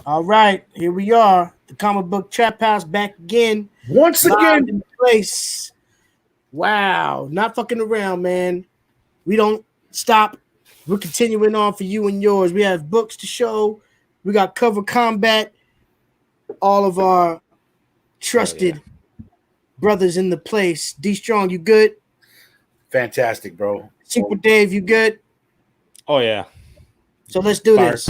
All right, here we are. The comic book trap house back again. Once Live again. in place. Wow, not fucking around, man. We don't stop. We're continuing on for you and yours. We have books to show. We got cover combat. All of our trusted brothers in the place. D Strong, you good? Fantastic, bro. Super Dave, you good? Oh yeah. So let's do Fire. this.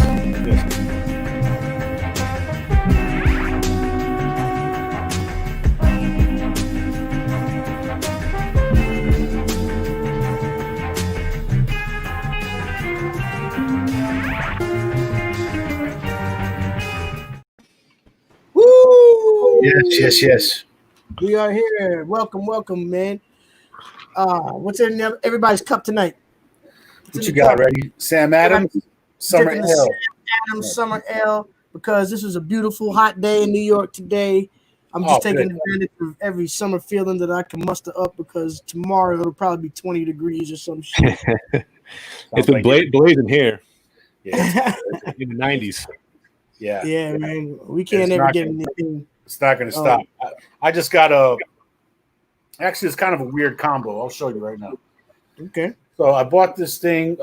Woo! Yes. We are here. Welcome, man. What's in everybody's cup tonight? What you got ready? Sam Adams, Summer Drinking the Ale. Sam Adams Summer Ale because this is a beautiful hot day in New York today. I'm just taking advantage of every summer feeling that I can muster up because tomorrow it'll probably be 20 degrees or some shit. It's been blazing here. Yeah, in the 90s. Yeah, man. We can't ever get anything. It's not going to stop. I just got actually, it's kind of a weird combo. I'll show you right now. Okay. So I bought this thing.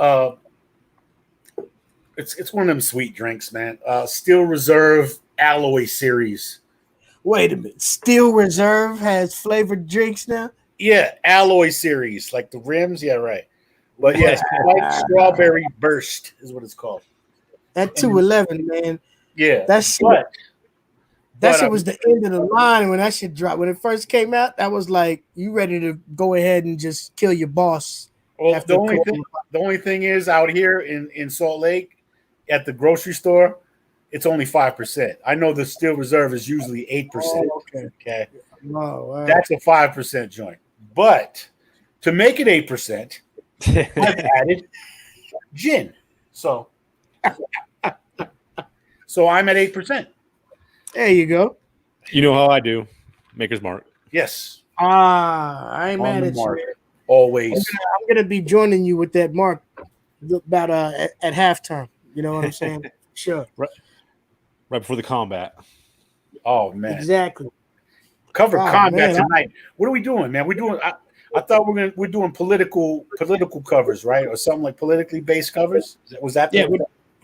It's one of them sweet drinks, man. Steel Reserve Alloy Series. Wait a minute. Steel Reserve has flavored drinks now? Yeah, Alloy Series, like the rims. Yeah, right. But yes, White Strawberry Burst is what it's called. That 211, man. Yeah, that shit was the end of the line when that shit dropped. When it first came out, that was like you ready to go ahead and just kill your boss. Well, the only thing is out here in Salt Lake at the grocery store, it's only 5%. I know the Steel Reserve is usually 8%. Oh, okay. Oh, wow. That's a 5% joint. But to make it 8%, I've added gin. So I'm at 8%. There you go. You know how I do. Maker's Mark. Yes. I ain't mad at you. Always. I'm gonna be joining you with that mark about at halftime. You know what I'm saying? Sure. Right before the combat. Oh man. Exactly. Cover combat tonight. What are we doing, man? We're doing. I thought we're doing political covers, right, or something like politically based covers. Was that? Yeah,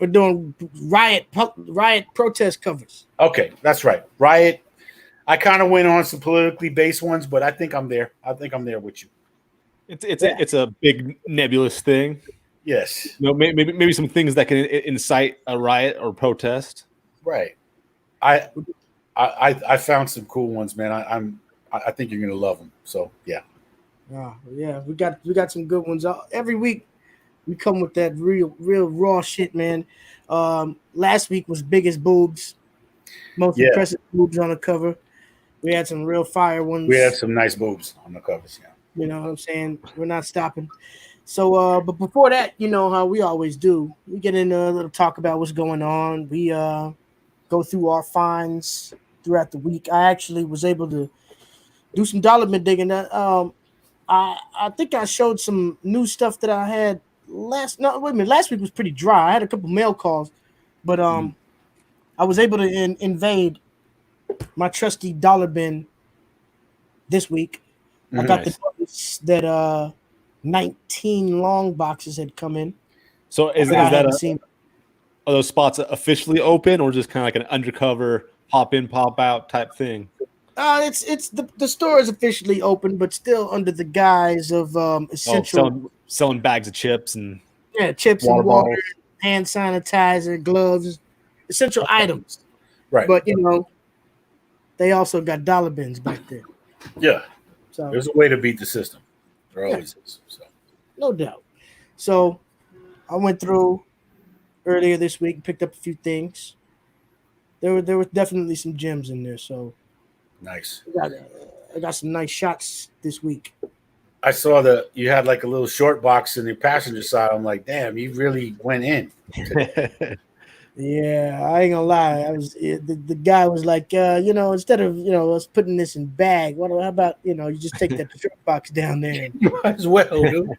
we're doing riot protest covers. Okay, that's right. Riot. I kind of went on some politically based ones, but I think I'm there. I think I'm there with you. It's a big nebulous thing. Yes. You know, maybe some things that can incite a riot or protest. Right. I found some cool ones, man. I think you're gonna love them. So yeah. Yeah, we got some good ones. Every week we come with that real raw shit, man. Last week was biggest boobs, most impressive boobs on the cover. We had some real fire ones. We had some nice boobs on the covers, yeah. You know what I'm saying? We're not stopping. So, but before that, you know how we always do. We get into a little talk about what's going on. We go through our finds throughout the week. I actually was able to do some dollar bin digging. I think I showed some new stuff that I had last week was pretty dry. I had a couple mail calls, but I was able to invade my trusty dollar bin this week. I got the notice that 19 long boxes had come in. So is that are those spots officially open or just kind of like an undercover pop in pop out type thing? It's the store is officially open, but still under the guise of essential selling bags of chips and chips and water, hand sanitizer, gloves, essential items. Right. But you know, they also got dollar bins back there. Yeah. So there's a way to beat the system. There always is. So. No doubt. So I went through earlier this week and picked up a few things. There was definitely some gems in there. So nice. I got some nice shots this week. I saw that you had like a little short box in the passenger side. I'm like, damn, you really went in. Yeah, I ain't gonna lie. The guy was like, instead of us putting this in bag, how about you just take that short box down there? You might as well, dude.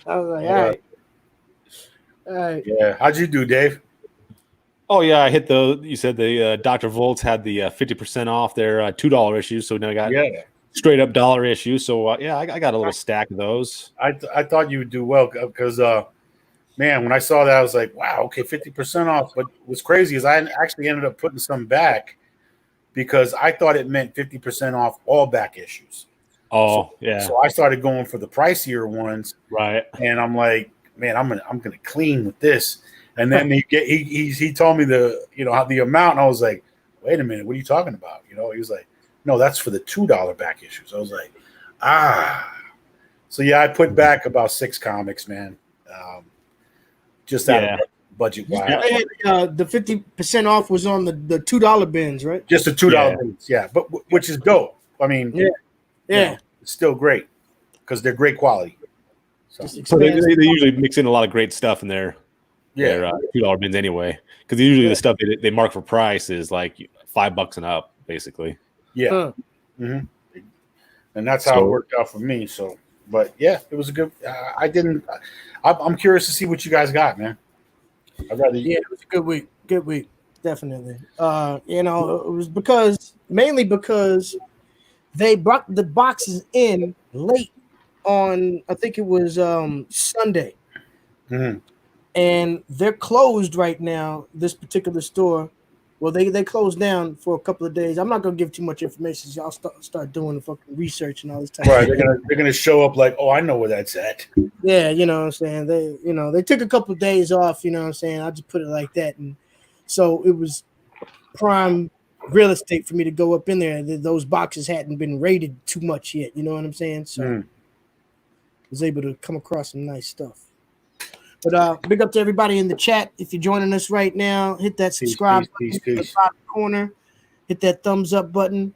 I was like, all right. Yeah, how'd you do, Dave? Oh yeah, I hit the. You said the Dr. Volts had the 50% off their $2 issues, so now I got straight up dollar issues. So yeah, I got a little stack of those. I thought you would do well because man, when I saw that, I was like, wow, okay, 50% off. But what's crazy is I actually ended up putting some back because I thought it meant 50% off all back issues. Oh yeah. So I started going for the pricier ones, right? And I'm like, man, I'm gonna clean with this. And then he told me how the amount, and I was like, wait a minute, what are you talking about? He was like, no, that's for the $2 back issues. I was like, so yeah, I put back about 6 comics, man. Just out of budget wise. The 50% off was on the $2 bins, right? Just the $2 bins, yeah. But which is dope. I mean, it's still great because they're great quality. So they usually mix in a lot of great stuff in their $2 bins anyway, because usually the stuff they mark for price is like $5 and up, basically. Yeah, and that's how it worked out for me. So, but yeah, it was a good. I'm curious to see what you guys got, man. It was a good week. Good week, definitely. It was mainly because they brought the boxes in late on, I think it was Sunday. Mm-hmm. And they're closed right now, this particular store. Well, they closed down for a couple of days. I'm not going to give too much information. So I'll start doing the fucking research and all this type of stuff. They're gonna show up like, oh, I know where that's at. Yeah, you know what I'm saying? They took a couple of days off, you know what I'm saying? I'll just put it like that. And so it was prime real estate for me to go up in there. Those boxes hadn't been rated too much yet, you know what I'm saying? So I was able to come across some nice stuff. But big up to everybody in the chat. If you're joining us right now, hit that subscribe button in the bottom corner. Hit that thumbs up button.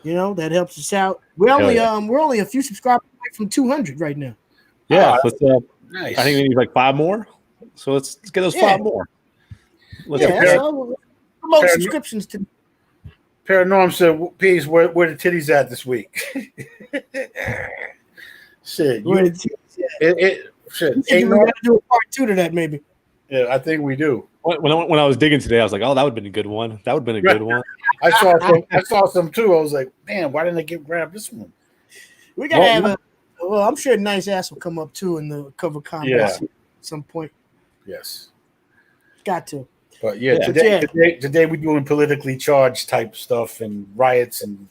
That helps us out. We're only a few subscribers away from 200 right now. Yeah, nice. I think we need like 5 more. So let's get those 5 more. So promote subscriptions to. Paranorm said, "Peace. Where the titties at this week?" Shit, shit. We gotta do a part 2 to that, maybe. Yeah, I think we do. When I was digging today, I was like, "Oh, that would have been a good one. That would have been a good one." I saw some too. I was like, "Man, why didn't I grab this one?" We gotta I'm sure Nice Ass will come up too in the cover contest at some point. Yes, got to. But today we're doing politically charged type stuff and riots and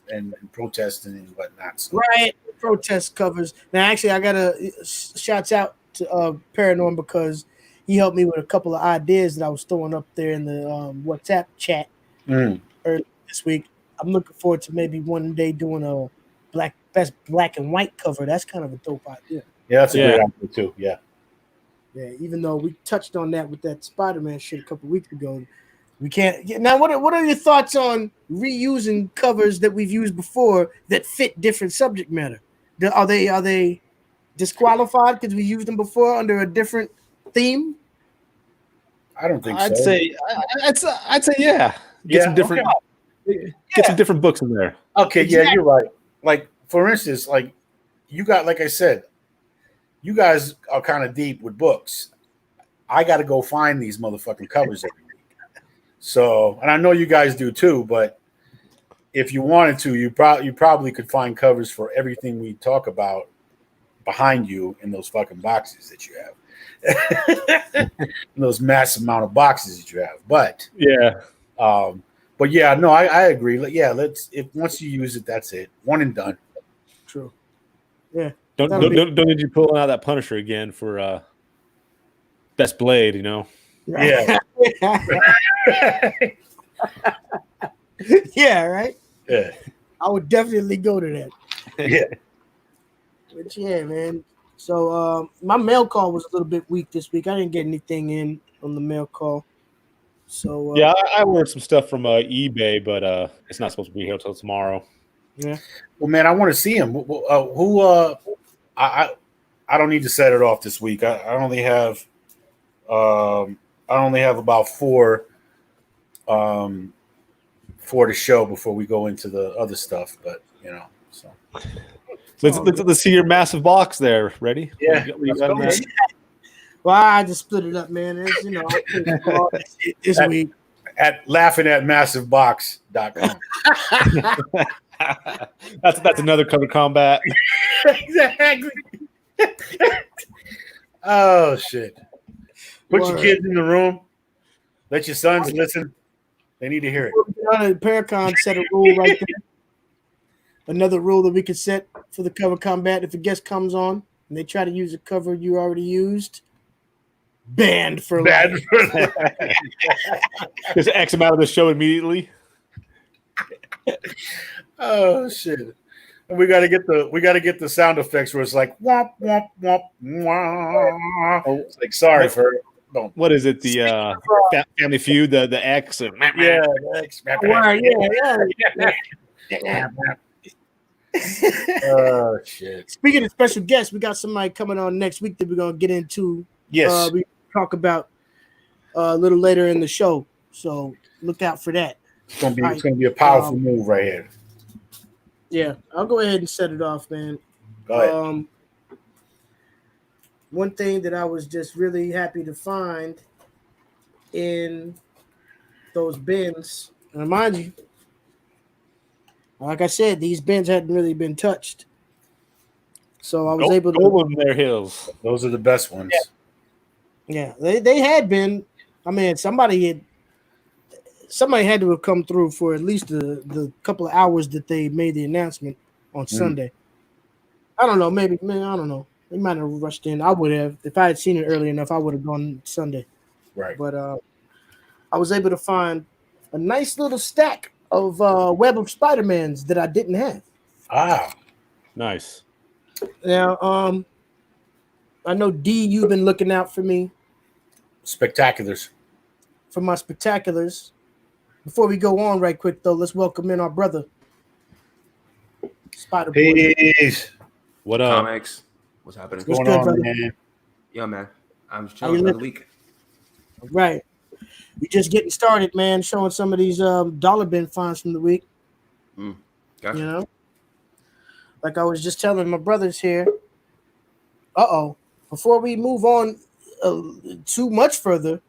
protesting and whatnot. So. Riot protest covers. Now, actually, I gotta shouts out to Paranorm because he helped me with a couple of ideas that I was throwing up there in the WhatsApp chat earlier this week. I'm looking forward to maybe one day doing a best black and white cover. That's kind of a dope idea. Yeah, that's a great idea too. Yeah. Yeah, even though we touched on that with that Spider-Man shit a couple of weeks ago, we can't. Now, what are your thoughts on reusing covers that we've used before that fit different subject matter? Are they disqualified because we used them before under a different theme? I don't think I'd so. I'd say yeah. Get some different. Okay. Get some different books in there. Okay, yeah, you're right. Like for instance, like you got, like I said, you guys are kind of deep with books. I got to go find these motherfucking covers every week. So, and I know you guys do too, but if you wanted to, you probably could find covers for everything we talk about behind you in those fucking boxes that you have. Those massive amount of boxes that you have. But I agree. Yeah, if once you use it, that's it. One and done. True. Yeah. Don't need you pulling out that Punisher again for best blade, Yeah. Yeah, right? Yeah. I would definitely go to that. Yeah. But yeah, man. So my mail call was a little bit weak this week. I didn't get anything in on the mail call. So I ordered some stuff from eBay, but it's not supposed to be here until tomorrow. Yeah. Well, man, I want to see him. I don't need to set it off this week. I only have about 4 for the show before we go into the other stuff. But so let's see your massive box there. Ready? Yeah. Well, I just split it up, man. It's, this week. At laughingatmassivebox.com. That's another cover combat. Exactly. Oh shit. Put your kids in the room. Let your sons listen. They need to hear it. Paracon set a rule right there. Another rule that we could set for the cover combat: if a guest comes on and they try to use a cover you already used, banned for life. Just X them out of the show immediately. Oh shit. And we gotta get the sound effects where it's like womp womp womp womp. It's like sorry for don't. What is it? The Family Feud, the X. Yeah, the X. Oh shit. Speaking of special guests, we got somebody coming on next week that we're gonna get into. Yes. We talk about a little later in the show. So look out for that. It's gonna be a powerful move right here. Yeah, I'll go ahead and set it off, man. Go ahead. One thing that I was just really happy to find in those bins, and mind you, like I said, these bins hadn't really been touched. So I was able to go on their heels. Those are the best ones. Yeah, they had been. I mean, somebody had to have come through for at least the couple of hours that they made the announcement on Sunday. I don't know. Maybe I don't know. They might have rushed in. I would have. If I had seen it early enough, I would have gone Sunday. Right. But I was able to find a nice little stack of Web of Spider-Mans that I didn't have. Ah. Nice. Now, I know, D, you've been looking out for me. Spectaculars. For my spectaculars. Before we go on right quick, though, let's welcome in our brother, Spider-Boy. Peace. What up? Comics. What's happening? What's good, going on, brother? man? Yeah, man. I'm just chilling for the week. Right. We just getting started, man, showing some of these dollar bin finds from the week. Gotcha. You know? Like I was just telling my brothers here. Before we move on too much further,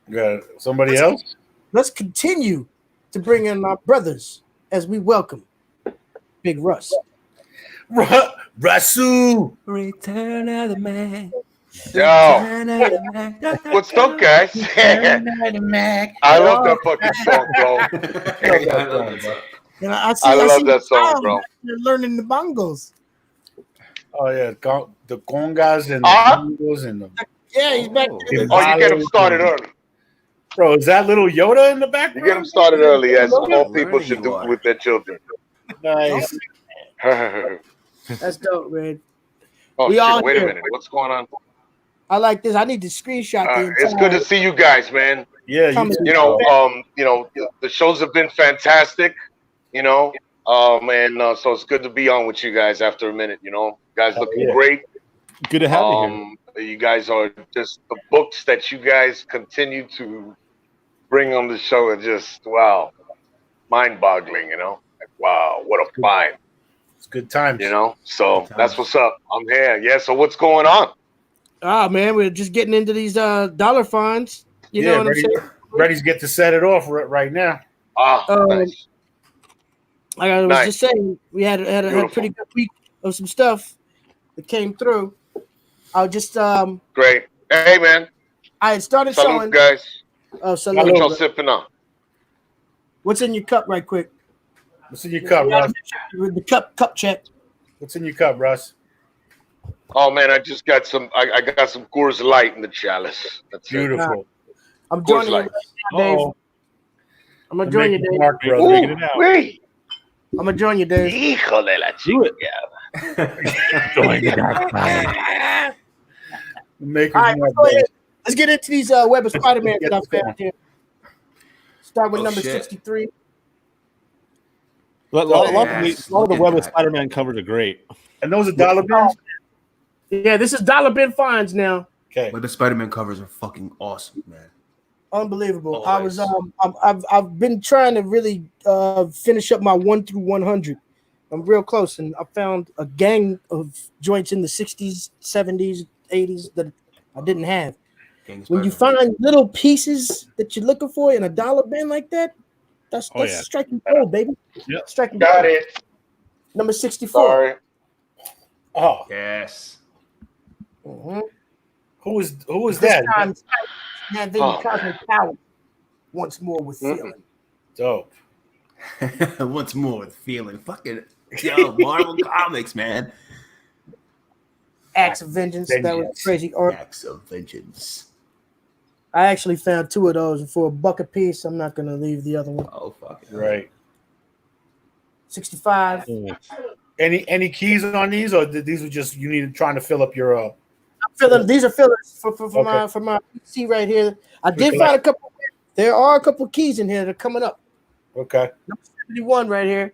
You got somebody else? let's continue to bring in our brothers as we welcome Big Russ. Rasu. Return of the man. Yo, Return of the man. what's up, guys? I love that fucking song, bro. And I I love see that song, Tom bro. learning the bongos. Oh yeah, the congas and the Uh-huh. bongos and the Yeah, he's back there. Oh, you get them started early. bro. Is that little Yoda in the You background? get them started early, as all people Learning should you do are. with their children. Nice. That's dope, man. Oh We all shit! Wait a here. minute. What's going on? I like this. I need to screenshot the entire. It's good to see you guys, man. Yeah, Comedy. You know, the shows have been fantastic. You know, so it's good to be on with you guys after a minute. You know, you guys looking yeah. great. Good to have you here. You guys are just the books that you guys continue to bring on the show are just wow, mind-boggling. You know, like, wow, what a find. it's good times. You know, so that's what's up. I'm here. Yeah. So what's going on? Man, we're just getting into these dollar finds. You know what I'm saying? Ready's get to set it off right now. Nice. Like I was Nice. just saying, we had a Beautiful. pretty good week of some stuff that came through. I was just Great. Hey, man. I had started Salute, showing. guys. Oh, What salute. y'all sipping on? What's in your cup, right quick? What's in your cup, Russ? The cup check. What's in your cup, Russ? Oh man, I just got some. I got some Coors Light in the chalice. That's it. Beautiful. I'm Coors joining Light. you, Dave. Oh, I'm gonna join you, Dave. Mark, brother. Ooh, Figured it out. wait. I'm gonna join you, Dave. Hijo de la chica. Maker's All right, Mark, go brother. ahead. Let's get into these Web of Spider-Man that I found here. Start with Oh, number shit. 63. A lot of Yes, the look at Web of that. Spider-Man covers are great. And those are dollar bills? Yeah, this is dollar bin finds now. Okay. But the Spider-Man covers are fucking awesome, man. Unbelievable. Oh, I was nice. I've been trying to really finish up my 1 through 100. I'm real close, and I found a gang of joints in the 60s, 70s, 80s that I didn't have. King When you Spider-Man. find little pieces that you're looking for in a dollar bin like that, that's Oh, yeah. striking gold, baby. Yep. Striking Got gold. it. Number 64. Sorry. Oh, Yes. Mhm. who was This that? time, having Oh, cosmic power once more with Mm-mm. feeling. Dope. Once more with feeling. Fucking yo, Marvel Comics, man. Acts of Vengeance. That was Vengeance. crazy art. Acts of Vengeance. I actually found 2 of those, and for a buck a piece, I'm not gonna leave the other one. Oh fuck. Right. 65. Any keys on these, or these were just you needed trying to fill up your These are fillers for Okay. my PC right here. I did collect- find a couple. There are a couple keys in here that are coming up. Okay. Number 71 right here.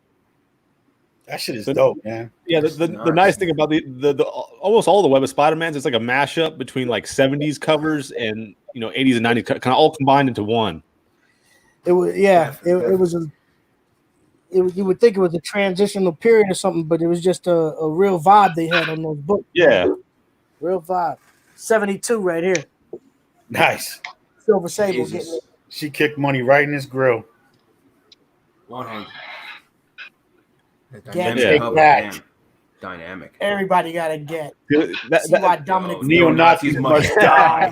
That shit is dope, man. Yeah, the nice thing about the almost all the Web of Spider-Mans, it's like a mashup between like 70s covers and 80s and 90s, kind of all combined into one. It was it was a. You would think it was a transitional period or something, but it was just a real vibe they had on those books. Yeah. Real vibe. 72 right here. Nice. Silver Sable getting Jesus. it. She kicked money right in his grill. 100. Get it. Cover, That. damn. Dynamic. Everybody got to get. That- See why that- Dominic Neo-Nazis must die.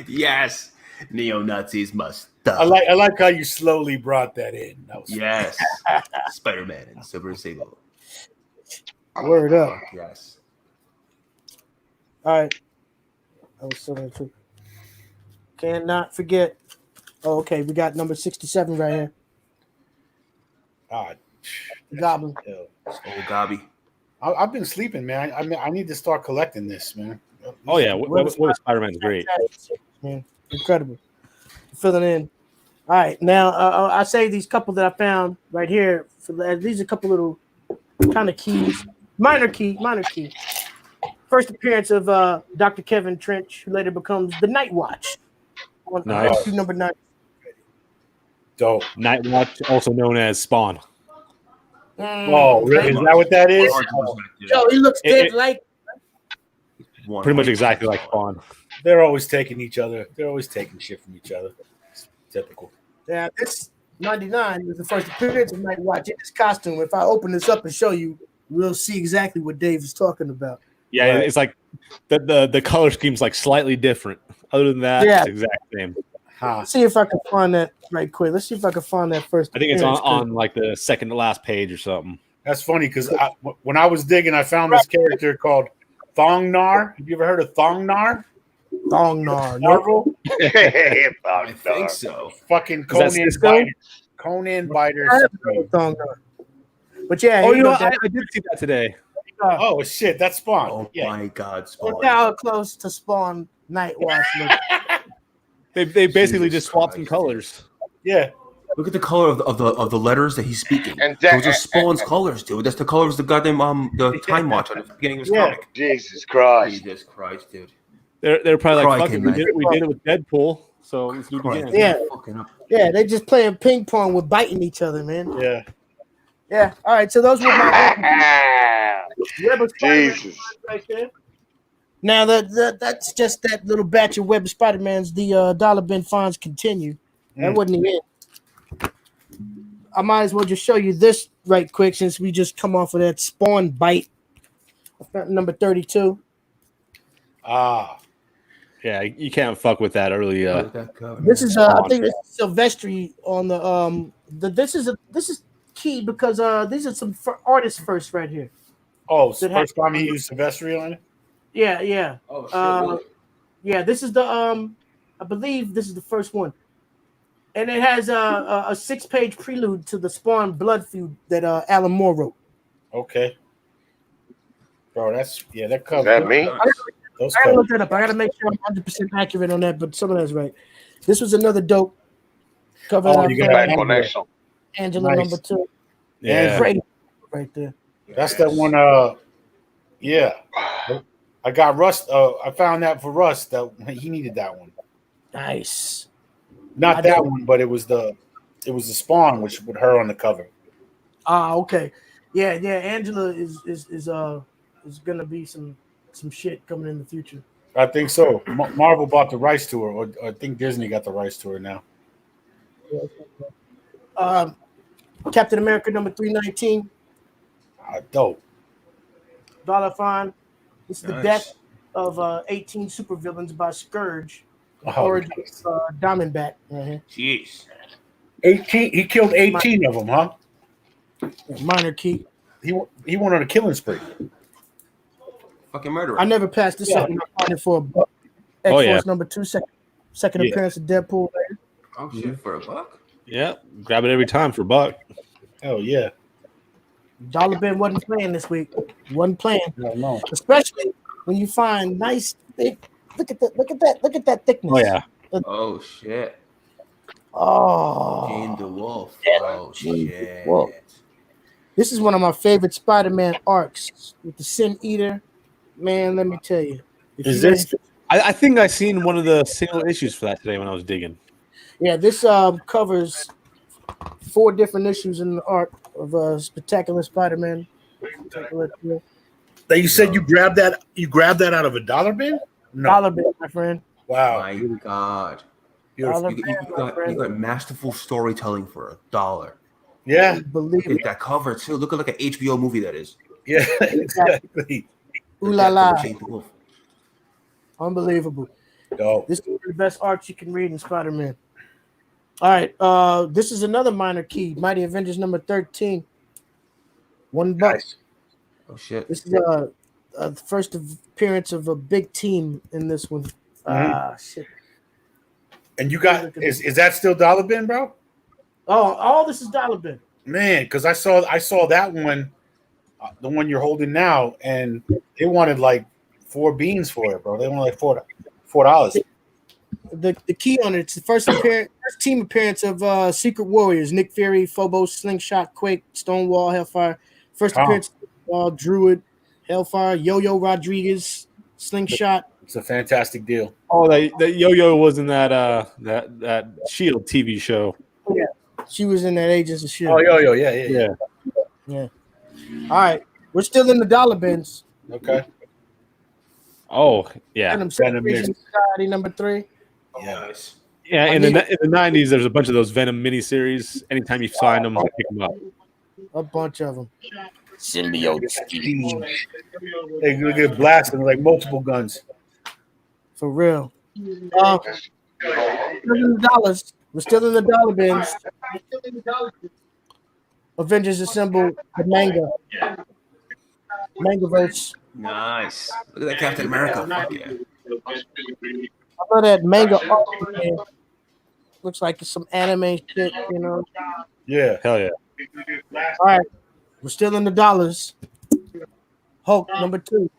Yes. Neo-Nazis must die. I like how you slowly brought that in. That was Yes. Spider-Man and Silver Sable. Word up. Fuck yes. All right. That was 72. Cannot forget. Oh, okay. We got number 67 right here. ah, Goblin. hell. Old Gobby. I've been sleeping, man. I need to start collecting this, man. Oh yeah, Web of Spider-Man's great. Man, incredible. Filling in. All right, now I say these couple that I found right here. These are a couple little kind of keys, minor key. First appearance of Dr. Kevin Trench, who later becomes the Night Watch. On Nice. issue number 9. Dope. Night Watch, also known as Spawn. Oh, really? Is that what that is? Yo, he looks dead It- like. Pretty much exactly like Spawn. They're always taking each other. They're always taking shit from each other. It's typical. Yeah, this 99 was the first appearance of Night Watch in his costume. If I open this up and show you, we'll see exactly what Dave is talking about. Yeah, Right. it's like the color scheme's like slightly different. Other than that, Yeah. it's the exact same. Huh. Let's see if I can find that right quick. Let's see if I can find that first. I think it's appearance, on like the second to last page or something. That's funny because when I was digging, I found this character called Thongnar. Have you ever heard of Thongnar? Thongnar. Nope. Marvel? I think so. Fucking Is that Conan Cisco? Biter. Conan Biter. I haven't heard of Thongnar. But yeah, Oh, he you know, looked I at- did see that today. Oh shit, that's Spawn. Oh Yeah. my God, Spawn. look how close to Spawn Night Watch looks. They basically Jesus just swapped some Christ. colors. Yeah. Look at the color of the letters that he's speaking. And Those are Spawn's colors, dude. That's the colors of the goddamn the Time Watch on the beginning of his Yeah. comic. Jesus Christ. Jesus Christ, dude. They're probably like, Crikey, fuck it, man. we did it with Deadpool, so let's do it Crikey, again. Yeah. fucking up. Yeah, they just playing ping pong with biting each other, man. Yeah. Yeah. All right, so those were my Web of Spider-Man Jesus. right there. Now that's just that little batch of Web of Spider-Mans. The dollar bin finds continue. That wasn't the end. I might as well just show you this right quick since we just come off of that Spawn bite. Number 32. Ah. Yeah, you can't fuck with that early. Look at that cover, This man. is I think it's Silvestri on this is key because these are some artists first right here. Oh, it's the Did have- first time he used Silvestri on it? Yeah. Oh shit, really? Yeah, this is the I believe this is the first one. And it has a 6-page prelude to the Spawn Blood feud that Alan Moore wrote. Okay. Bro, that cover. Is that me? Those I gotta covers. look that up. I gotta make sure I'm 100% accurate on that, but some of that's right. This was another dope cover. Oh, that I you found. got Bad Angela. connection. Angela Nice. number 2. Yeah, Great right there. That's that one. Yeah. I got Rust. I found that for Rust. That he needed that one. Nice. Not I that don't- one, but it was the Spawn, which with her on the cover. Ah, okay. Yeah. Angela is gonna be some some shit coming in the future. I think so. Marvel bought the rights to her, or I think Disney got the rights to her now. Captain America number 319. Dope. Dollar fine. This is the Nice. death of 18 supervillains by Scourge. Oh, Origin nice. Diamondback. Uh-huh. Jeez. 18. He killed 18 of them, huh? Minor key. He went on a killing spree. Fucking murderer. I never passed this up. I find it for a buck. Oh, X-Force yeah. number 2, second Yeah. appearance of Deadpool. Oh shit, for a buck? Yeah, grab it every time for a buck. Hell yeah. Dollar Bin wasn't playing this week. Wasn't playing. No. Especially when you find nice thick. Look at that thickness. Oh yeah. Oh shit. Oh. Jane DeWolf. Oh Jane shit. DeWolf. This is one of my favorite Spider-Man arcs with the Sin Eater. Man, let me tell you. If Is you this? I think I seen one of the single issues for that today when I was digging. Yeah, this covers 4 different issues in the arc of Spectacular Spider-Man. That you said you grabbed that? You grabbed that out of a dollar bin? No. Dollar Bin, my friend. Wow. My God. Dollar You Bin, my got friend. masterful storytelling for $1. Yeah. Believe Look it. at that cover too. Look at like an HBO movie that is. Yeah. Exactly. Ooh la la. Jane DeWolf. Unbelievable. Yo. This is one of the best arcs you can read in Spider-Man. All right. This is another minor key. Mighty Avengers number 13. $1. Nice. Oh shit. This is the first appearance of a big team in this one. Shit. And you got is that still dollar bin, bro? Oh, all this is Dollar Bin. Man, because I saw that one, the one you're holding now, and they wanted like 4 beans for it, bro. They wanted like $4. The key on it, it's the first team appearance of Secret Warriors, Nick Fury, Phobos, Slingshot, Quake, Stonewall, Hellfire. First appearance of Druid, Hellfire, Yo-Yo Rodriguez, Slingshot. It's a fantastic deal. Oh, that Yo-Yo was in that Shield TV show. Yeah, she was in that Agents of Shield. Oh, yo, yeah. Yeah. All right, we're still in the dollar bins. Okay. Oh yeah. Venom Venom Separation Society number 3. Yeah. Nice. Yeah, in the 90s, there's a bunch of those Venom miniseries. Anytime you find them, pick them up. A bunch of them. Symbiote. They get blasting like multiple guns. For real. $7. We're still in the dollar bins. Avengers Assemble the manga. Mangaverse. Nice. Look at that Captain America. Fuck yeah. I love that manga art. Man. Looks like it's some anime shit, you know. Yeah. Hell yeah. All right. We're still in the dollars. Hulk number 2.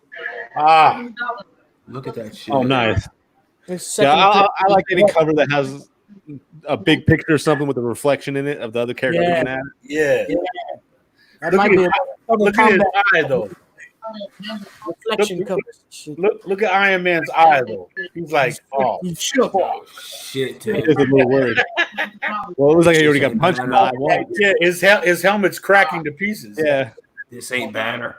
Look at that shit. Oh, nice. It's Yeah, second I like any cover that has a big picture or something with a reflection in it of the other character Yeah. looking at it. Yeah. That Look might at be his- a Look at his combat eye though. reflection cover. Shit. Look at Iron Man's eye though. He's like, oh, You shook. Oh shit, dude. Just a little worried. Well, it looks like he already got punched in the eye once. yeah. His helmet's cracking to pieces. Yeah. This ain't Banner.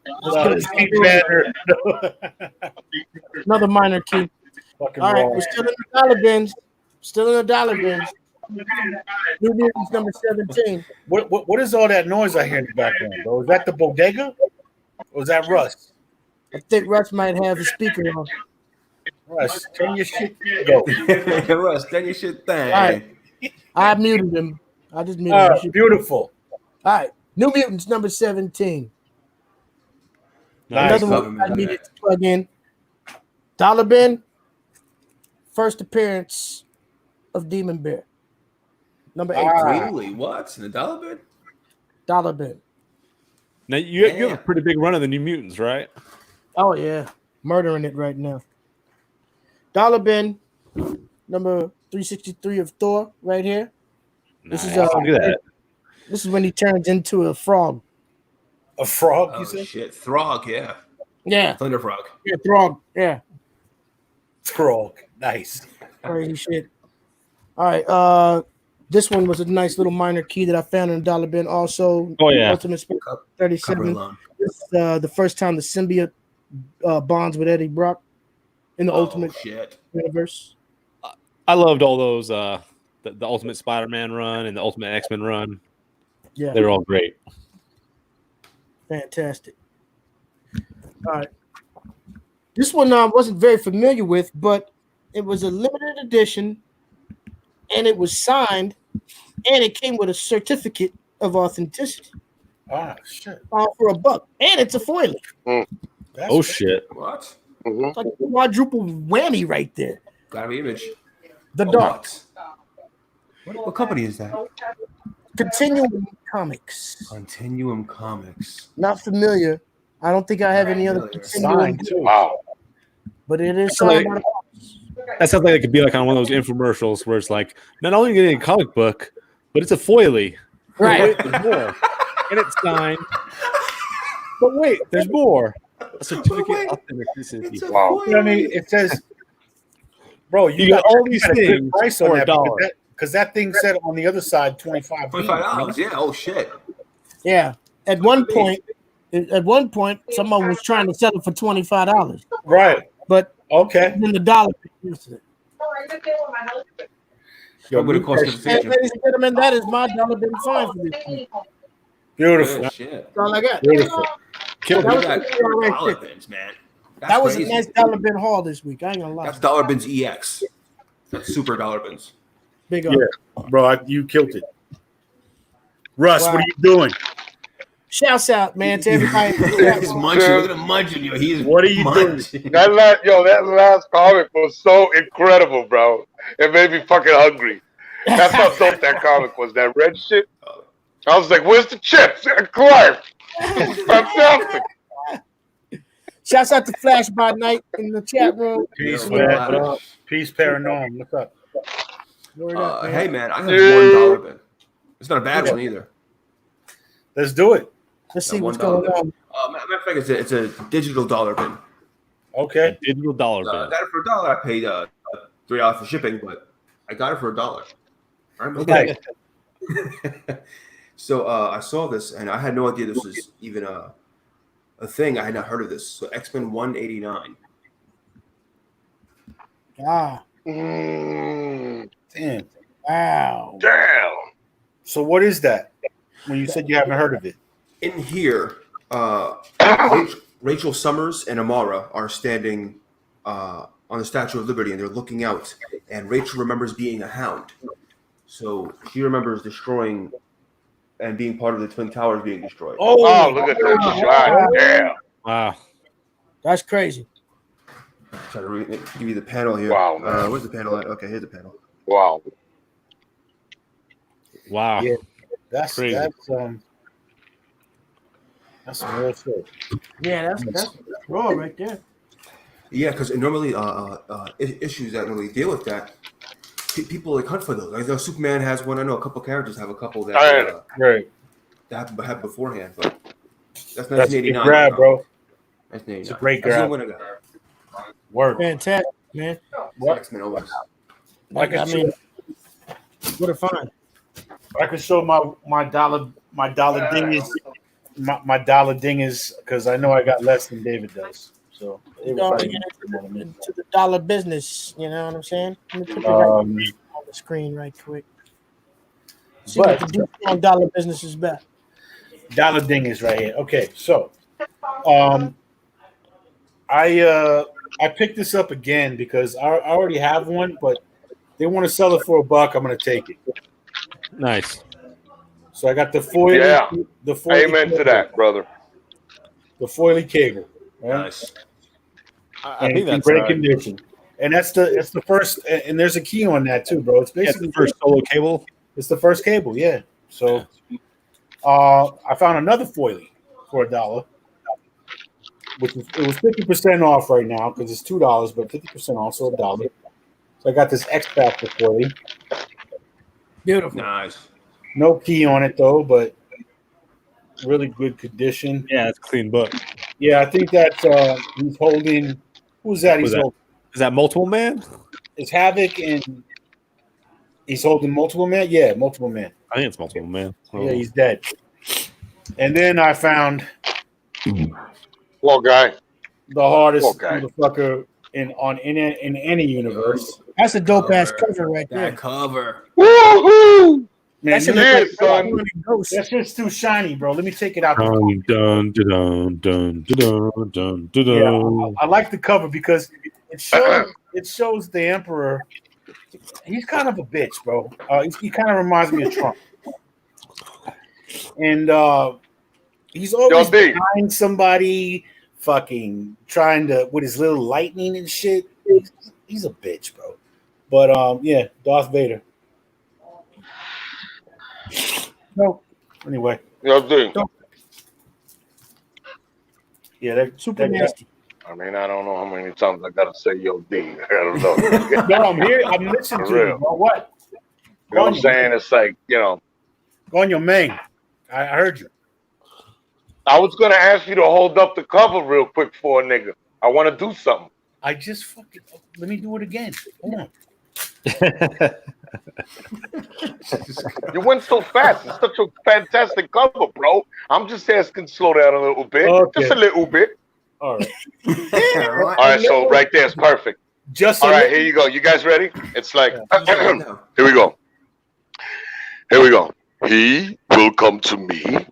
It's Pink Banner. Another minor key. Fucking All right, wrong. we're still in the dollar bins. Still in the dollar bins. New Mutants number 17. What is all that noise I hear in the background, bro? Is that the bodega? Or is that Russ? I think Russ might have his speaker on. Russ, turn your shit. Go. Russ, done your shit thing. All right. I muted him. I just muted All him. right, beautiful. All right. New Mutants number 17. Nice. Another one I needed to plug in. Dollar bin. First appearance of Demon Bear. Number 18. Really? What? In the dollar bin? Dollar bin. Now you have a pretty big run of the New Mutants, right? Oh, yeah. Murdering it right now. Dollar bin. Number 363 of Thor right here. This is Look at that. This is when he turns into a frog. A frog, you Oh said? shit. Throg, yeah. Yeah. Thunder Frog. Yeah, frog. Yeah. Frog. Nice. Crazy shit. All right. This one was a nice little minor key that I found in the dollar bin. Also, Oh, yeah. Ultimate Spirit Cover 37. alone. This is the first time the symbiote bonds with Eddie Brock in the Ultimate shit. Universe. I loved all those the Ultimate Spider-Man run and the Ultimate X-Men run. Yeah, They're all great. fantastic. All right. This one I wasn't very familiar with, but it was a limited edition, and it was signed, and it came with a certificate of authenticity. Ah, shit. For $1, and it's a foilie. Oh shit! What? It's like a quadruple whammy right there. Got an image. The Dark. What company is that? Continuum Comics. Continuum Comics. Not familiar. I don't think I have any other Continuum, Signed too. Wow. but it is Like- signed by That sounds like it could be like on one of those infomercials where it's like, not only are you getting a comic book, but it's a foilie. Right. Wait, there's more. And it's signed. But wait, there's more. A certificate of authenticity. Wow. You know what I mean? It says, bro, You got all these a good things price on for that $1. because that thing said on the other side $25. Yeah. Oh shit. Yeah. At one point, someone was trying to sell it for $25, Right. but Okay. then the dollar used it. Yo, I'm gonna cost good you question. And ladies and gentlemen, that is my dollar bin fine for this week. Beautiful. Good shit. That's all I got. Beautiful. That was Got a good one right dollar there. bins, man. That was crazy. a nice dollar bin haul this week. I ain't gonna lie. That's dollar bins EX. That's super dollar bins. Big up. Yeah. Bro, you killed it. Russ, Wow. what are you doing? Shouts out, man, to everybody. He's munching. Look at him munching. Yo. He's What are you munching. That last comic was so incredible, bro. It made me fucking hungry. That's how dope that comic was. That red shit. I was like, "Where's the chips?" Clark. Fantastic. Shouts out to Flash by Night in the chat room. Peace, Yeah, man. wow. What up? Peace, Paranorm. What's up? Word up, man. Hey man, I have Yeah. $1 bin. It's not a bad one either. Let's do it. Let's see That what's $1 going bin. on. Matter of fact, it's a digital dollar bin. Okay. Digital dollar I bill. got it for $1. I paid $3 for shipping, but I got it for $1. All right, Okay. So I saw this, and I had no idea this was even a thing. I had not heard of this. So X-Men 189. Ah, Damn. wow. So what is that? When you said you haven't heard of it. In here, Rachel Summers and Amara are standing on the Statue of Liberty, and they're looking out. And Rachel remembers being a hound. So she remembers destroying and being part of the Twin Towers being destroyed. Oh, look at that shot. Damn. Wow. That's crazy. Try to give you the panel here. Wow, man. Where's the panel at? Okay, here's the panel. Wow. Wow. Yeah. That's Crazy. that's some real shit. Yeah, that's raw right there. Yeah, because normally issues that normally deal with that, people like hunt for those. Like Superman has one. I know a couple characters have a couple that Right. that have beforehand, but that's That's a good 1989. grab, bro. That's It's a great That's the grab. one I got. Work. Fantastic, man. X-Men always. Like I mean, what a find. I could show my dollar dingers, my dollar dingers, because I know I got less than David does. So You know, into the dollar business, you know what I'm saying? Let me put it right on the screen right quick. See what the dude on dollar business is about. dollar dingers right here. Okay, so I picked this up again because I already have one, but they want to sell it for $1. I'm gonna take it. Nice. So I got the foil. Yeah. The foil. Amen to that, brother. The foily cable. Right? Nice. I And think it's in that's great condition. And that's the first. And there's a key on that too, bro. It's basically the first solo cable. It's the first cable, yeah. So I found another foily for $1, which was 50% off right now because it's $2, but 50% off, so $1. So I got this X Factor foily. Beautiful. Nice. No key on it though, but really good condition. Yeah, it's a clean book. Yeah, I think that he's holding. Who's that? He's holding. Is that Multiple Man? It's Havoc and he's holding Multiple Man. Yeah, Multiple Man. I think it's Multiple Man. Oh. Yeah, he's dead. And then I found Well, guy. the hardest Okay. motherfucker in any universe. That's a dope ass cover right there. That cover. Woohoo! Man, That shit you- look Yeah, like son. One and Ghost. that shit's too shiny, bro. Let me take it out. Dun, dun, dun, dun, dun, dun, dun, Yeah, dun. I like the cover because it shows the Emperor. He's kind of a bitch, bro. He kind of reminds me of Trump, and he's always D. behind somebody, fucking trying to with his little lightning and shit. He's a bitch, bro. But yeah, Darth Vader. No, anyway, Yo, D. yeah, that Super that- nasty. I mean, I don't know how many times I gotta say yo, D. I don't know. No, I'm here. I'm listening For to real. you, bro. What? You know what I'm saying? It's like, Go on your main. I heard you. I was gonna ask you to hold up the cover real quick for a nigga. I want to do something. I just fucking let me do it again. Hold on. You went so fast. It's such a fantastic cover, bro. I'm just asking, slow down a little bit, Okay. just a little bit. All right. All right, so right there is perfect. Just All right, here you go. You guys ready? It's like, No. here we go. Here we go. He will come to me.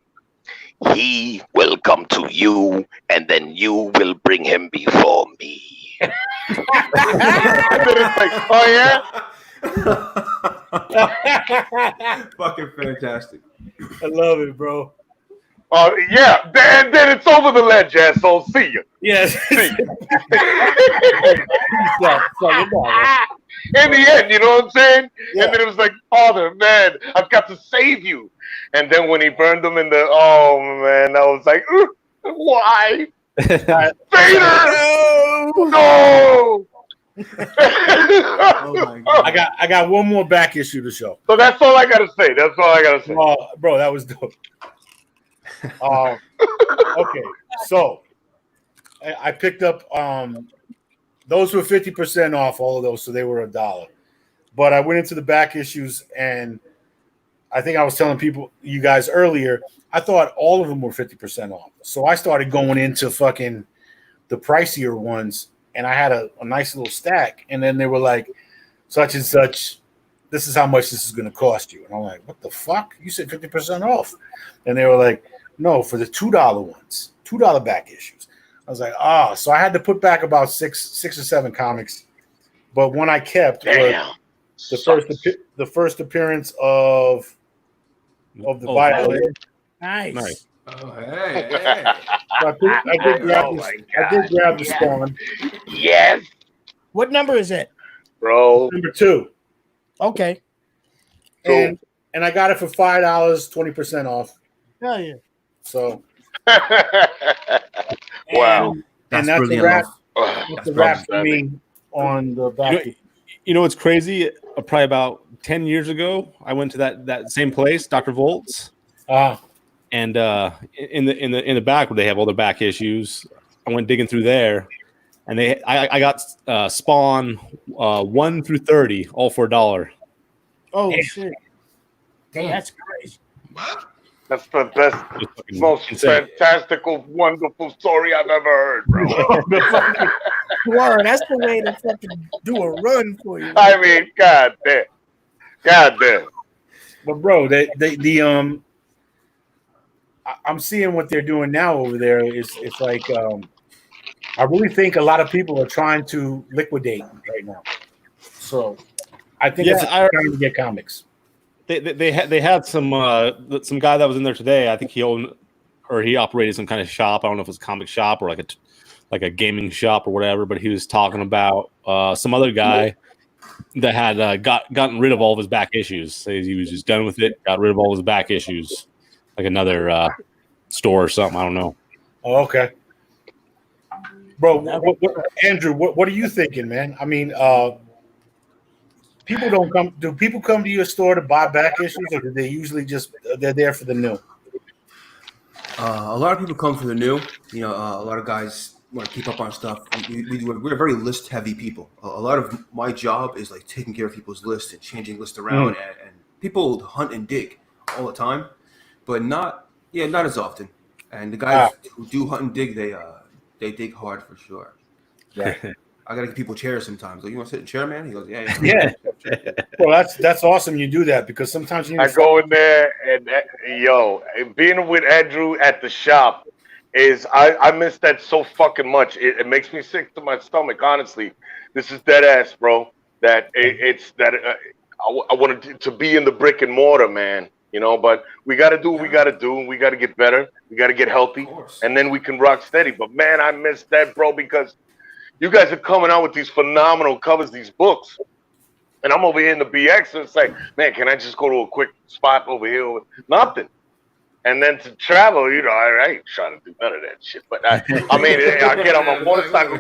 He will come to you, and then you will bring him before me. And then it's like, oh yeah. Fucking fantastic. I love it, bro. Yeah. And then it's over the ledge, asshole. See you. Yes. See you. In the end, you know what I'm saying? Yeah. And then it was like, Father, man, I've got to save you. And then when he burned them in the, oh man, I was like, why? Vader! No! Oh my god. I got one more back issue to show. So that's all I gotta say. That's all I gotta say. Bro, that was dope. Okay, so I picked up those were 50% off, all of those, so they were $1. But I went into the back issues, and I think I was telling you guys earlier, I thought all of them were 50% off. So I started going into fucking the pricier ones, and I had a nice little stack, and then they were like, such and such, this is how much this is going to cost you. And I'm like, what the fuck? You said 50% off. And they were like, no, for the $2 ones, $2 back issues. I was like, so I had to put back about six or seven comics. But one I kept was the first appearance of the violin. Nice. Oh, hey. So I did grab the Spawn. Yes, What number is it? bro. Number 2. Okay. And I got it for $5, 20% off. Hell yeah. So Wow. and that's a wrap. That's a wrap for me on the back. You know what's crazy? Probably about 10 years ago, I went to that same place, Dr. Volt's, and in the back where they have all their back issues, I went digging through there, and I got Spawn 1 through 30 all for $1. Oh Damn. shit. Damn. That's crazy. That's the best, most insane. fantastical, wonderful story I've ever heard, bro. Word, that's the way to fucking do a run for you. I mean, god damn. But bro, I'm seeing what they're doing now over there. It's like I really think a lot of people are trying to liquidate right now. So I think it's time to get comics. They had some guy that was in there today. I think he owned or he operated some kind of shop. I don't know if it was a comic shop or like a gaming shop or whatever. But he was talking about some other guy that had gotten rid of all of his back issues. So he was just done with it. Got rid of all his back issues, like another store or something. I don't know. Oh, okay, bro. Andrew, what are you thinking, man? I mean, people don't come. Do people come to your store to buy back issues, or do they usually they're there for the new? A lot of people come for the new. You know, a lot of guys want to keep up on stuff. We're very list-heavy people. A lot of my job is like taking care of people's lists and changing lists around, and people hunt and dig all the time, but not as often. And the guys who do hunt and dig, They dig hard for sure. Yeah. I gotta give people chairs sometimes. Like, you want to sit in a chair, man? He goes, yeah. Yeah. Well, that's awesome. You do that because sometimes you. I go in there and being with Andrew at the shop is I miss that so fucking much. It makes me sick to my stomach. Honestly, this is dead ass, bro. That it's that I wanted to be in the brick and mortar, man. You know, but we got to do what we got to do. We got to get better. We got to get healthy, and then we can rock steady. But man, I miss that, bro, because you guys are coming out with these phenomenal covers, these books. And I'm over here in the BX, and it's like, man, can I just go to a quick spot over here with nothing? And then to travel, you know, I ain't trying to do none of that shit. But I mean, I'll get on my motorcycle,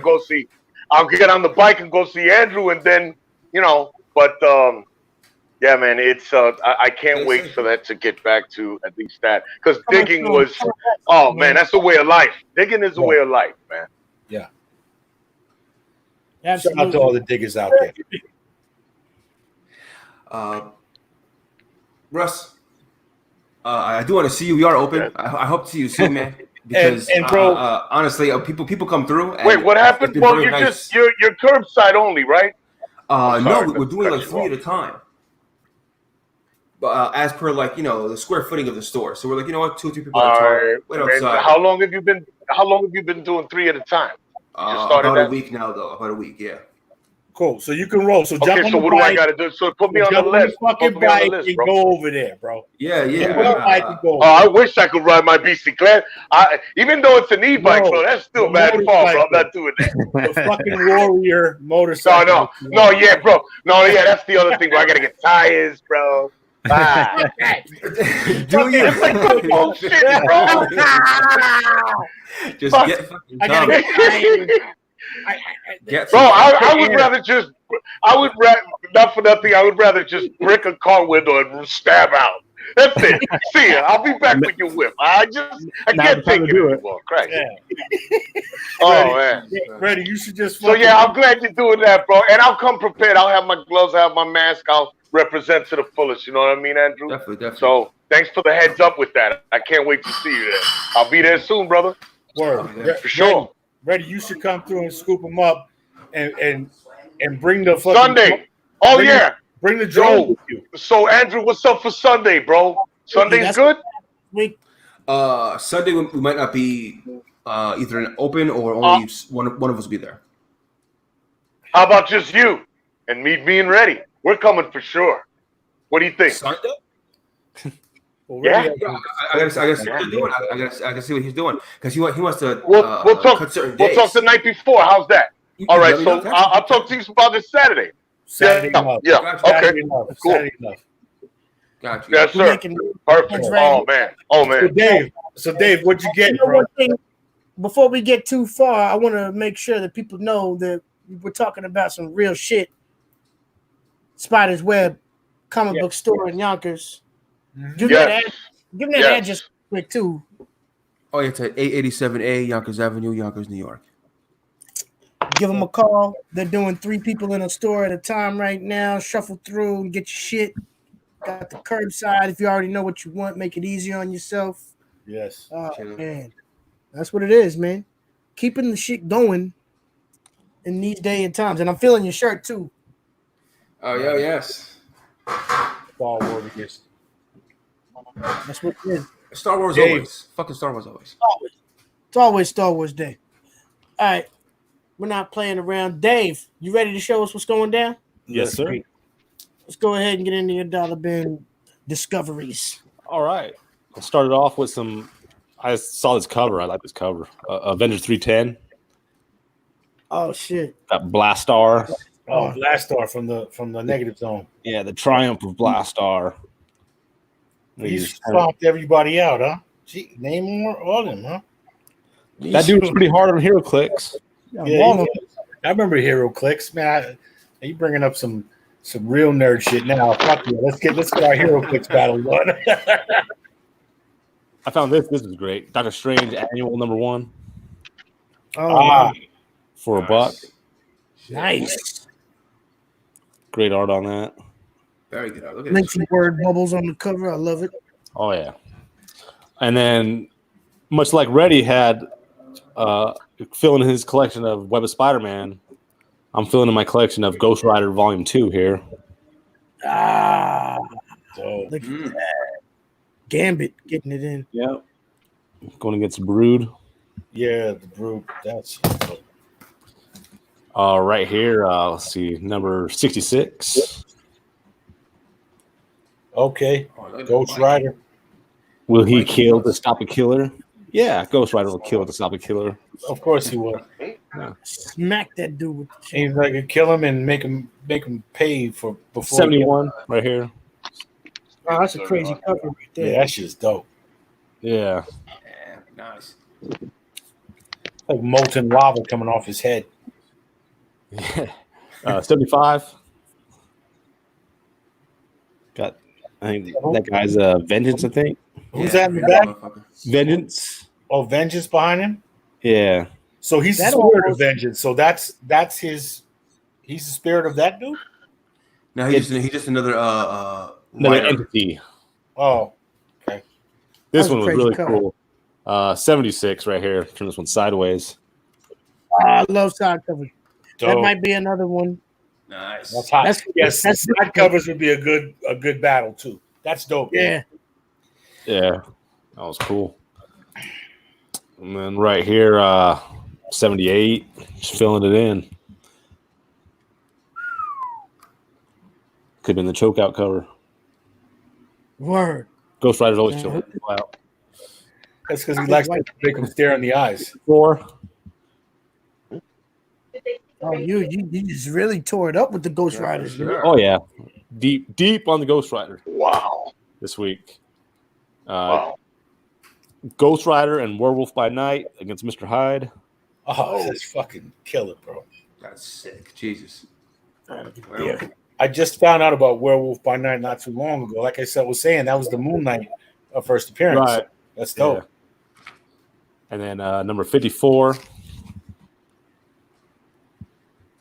I'll get on the bike and go see Andrew, and then, you know, but yeah, man, it's I can't wait for that to get back to at least that, because digging was, oh man, that's a way of life. Digging is a way of life, man. Yeah. Absolutely. Shout out to all the diggers out there. Russ, I do want to see you. We are open. I hope to see you soon, man. Because and bro, honestly, people come through. And wait, what happened? Well, you're nice. you're curbside only, right? No, we're doing like 3 at a time. But as per like, you know, the square footing of the store, so we're like, you know what, 2 or 3 people at a time. Wait outside. How long have you been doing 3 at a time? About a week now, though. About a week, yeah. Cool. So you can roll. So okay, jump so on what the do I bike, got to do? So put me on the list. Fucking bike and go over there, bro. Yeah. I wish I could ride my bicycle. Even though it's an e-bike, bro, that's still bad far, bro. I'm not doing that. The fucking Warrior motorcycle. No, yeah, bro. No, yeah, that's the other thing, bro. I gotta get tires, bro. Do you? It's like football shit, bro. Just get fucking tires. I would rather just, not for nothing, I would rather just brick a car window and stab out. That's it. See ya. I'll be back with your whip. I can't take it anymore. Christ. Yeah. Oh, man. Freddie, you should just. So, yeah, I'm glad you're doing that, bro. And I'll come prepared. I'll have my gloves, I'll have my mask. I'll represent to the fullest. You know what I mean, Andrew? Definitely. So, thanks for the heads up with that. I can't wait to see you there. I'll be there soon, brother. Word. For sure. Ready, you should come through and scoop them up and bring the fucking Sunday. Oh, yeah. Bring the drone with you. So, Andrew, what's up for Sunday, bro? Sunday's good? Sunday we might not be either an open or only one of us will be there. How about just you and me being ready? We're coming for sure. What do you think? Sunday? Yeah. I gotta see what he's doing. I gotta see what he's doing because he wants to. We'll talk. Cut certain We'll days. talk the night before. How's that? All right. So I'll talk to you about this Saturday. Saturday enough. Yeah. Saturday Okay. enough. Cool. Saturday enough. Got you. Yes, sir. Perfect. Oh man. So Dave, what'd you get, You know, bro? one thing, before we get too far, I want to make sure that people know that we're talking about some real shit. Spider's Web comic book store in Yonkers. Give them that address quick too. Oh, yeah, it's at 887A Yonkers Avenue, Yonkers, New York. Give them a call. They're doing 3 people in a store at a time right now. Shuffle through and get your shit. Got the curbside. If you already know what you want, make it easier on yourself. Yes. Oh, man. That's what it is, man. Keeping the shit going in these day and times. And I'm feeling your shirt, too. Oh, yeah, yes. Star Wars. That's what it is. Star Wars Dave. always. Fucking Star Wars always. It's always Star Wars Day. All right. We're not playing around. Dave, you ready to show us what's going down? Yes, sir. Let's go ahead and get into your dollar bin discoveries. All right. I started off with some. I saw this cover. I like this cover. Avengers 310. Oh, shit. Got Blastar. Oh, Blastar from the negative zone. Yeah, the triumph of Blastar. He's stomped everybody out, huh? Gee, name more all of them, huh? That dude was pretty hard on Hero Clicks. Yeah, I remember Hero Clicks, man. You bringing up some real nerd shit now. Fuck you. Let's get our Hero Clicks battle going. I found this. This is great. Doctor Strange Annual #1 for $1. Nice. Great art on that. Very good. Look at Lengthy word bubbles on the cover. I love it. Oh yeah. And then, much like Reddy had filling in his collection of Web of Spider-Man. I'm filling in my collection of Ghost Rider Volume 2 here. Ah, So look at that. Gambit getting it in. Yeah. Going against Brood. yeah, the Brood. That's Right here, let's see, number 66. okay. Oh, look at Ghost that. Rider. Will he Mike kill Nichols. to stop a killer? Yeah, Ghost Rider will kill to stop a killer. Of course he will. Smack that dude with the He's chain. like kill him and make him pay for before. 71 right here. Oh, that's a crazy cover right Yeah, there. that shit's dope. Yeah. Yeah, nice. Like molten lava coming off his head. 75. Got, I think that guy's Vengeance, I think. Who's Yeah, that in the yeah, back? motherfucker. Vengeance. Oh, Vengeance behind him. Yeah. So he's the That spirit of almost- vengeance. So that's his. He's the spirit of that dude. No, he's just another Another writer. entity. Oh, This That was one a was crazy really cover. cool. 76 right here. Turn this one sideways. I love side covers. That dope. might be another one. Nice. That's hot. That's- Yes, that's- side covers would be a good battle too. That's dope. Yeah. Yeah. That was cool. And then right here, 78. Just filling it in. Could have been the chokeout cover. Word. Ghost Rider's always Yeah. choking people out. That's because he likes to make him stare in the eyes. 4. Oh, you just really tore it up with the Ghost Yeah, for Riders. sure. Oh, yeah. Deep on the Ghost Rider Wow. this week. Wow. Ghost Rider and Werewolf by Night against Mr. Hyde. Oh, that's fucking killer, bro. That's sick. Jesus. Yeah. I just found out about Werewolf by Night not too long ago. Like I said, was saying that was the Moon Knight first appearance. Right. That's dope. Yeah. And then number 54.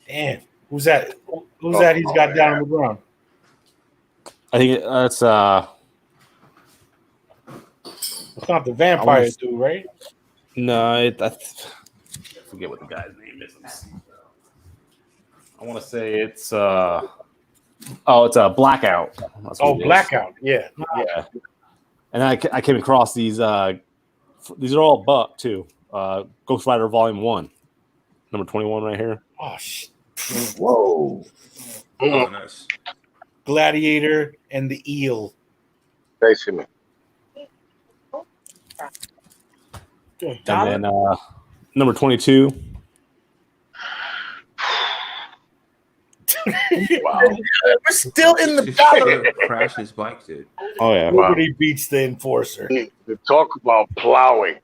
Damn. Who's that? Who's that? He's got down on the ground. I think that's It's not the vampire I was- dude, right? no, I forget what the guy's name is. I want to say it's it's a Blackout. That's what Oh, it is. Blackout. Yeah. Yeah. And I came across these. These are all buck too. Ghost Rider Volume 1, number 21 right here. Oh shit. Whoa. Oh, nice. Gladiator and the Eel. Basically. And then number 22. Wow. We're still in the dollar. Crashing his bike, dude. Oh yeah. Nobody beats the Enforcer. They talk about plowing.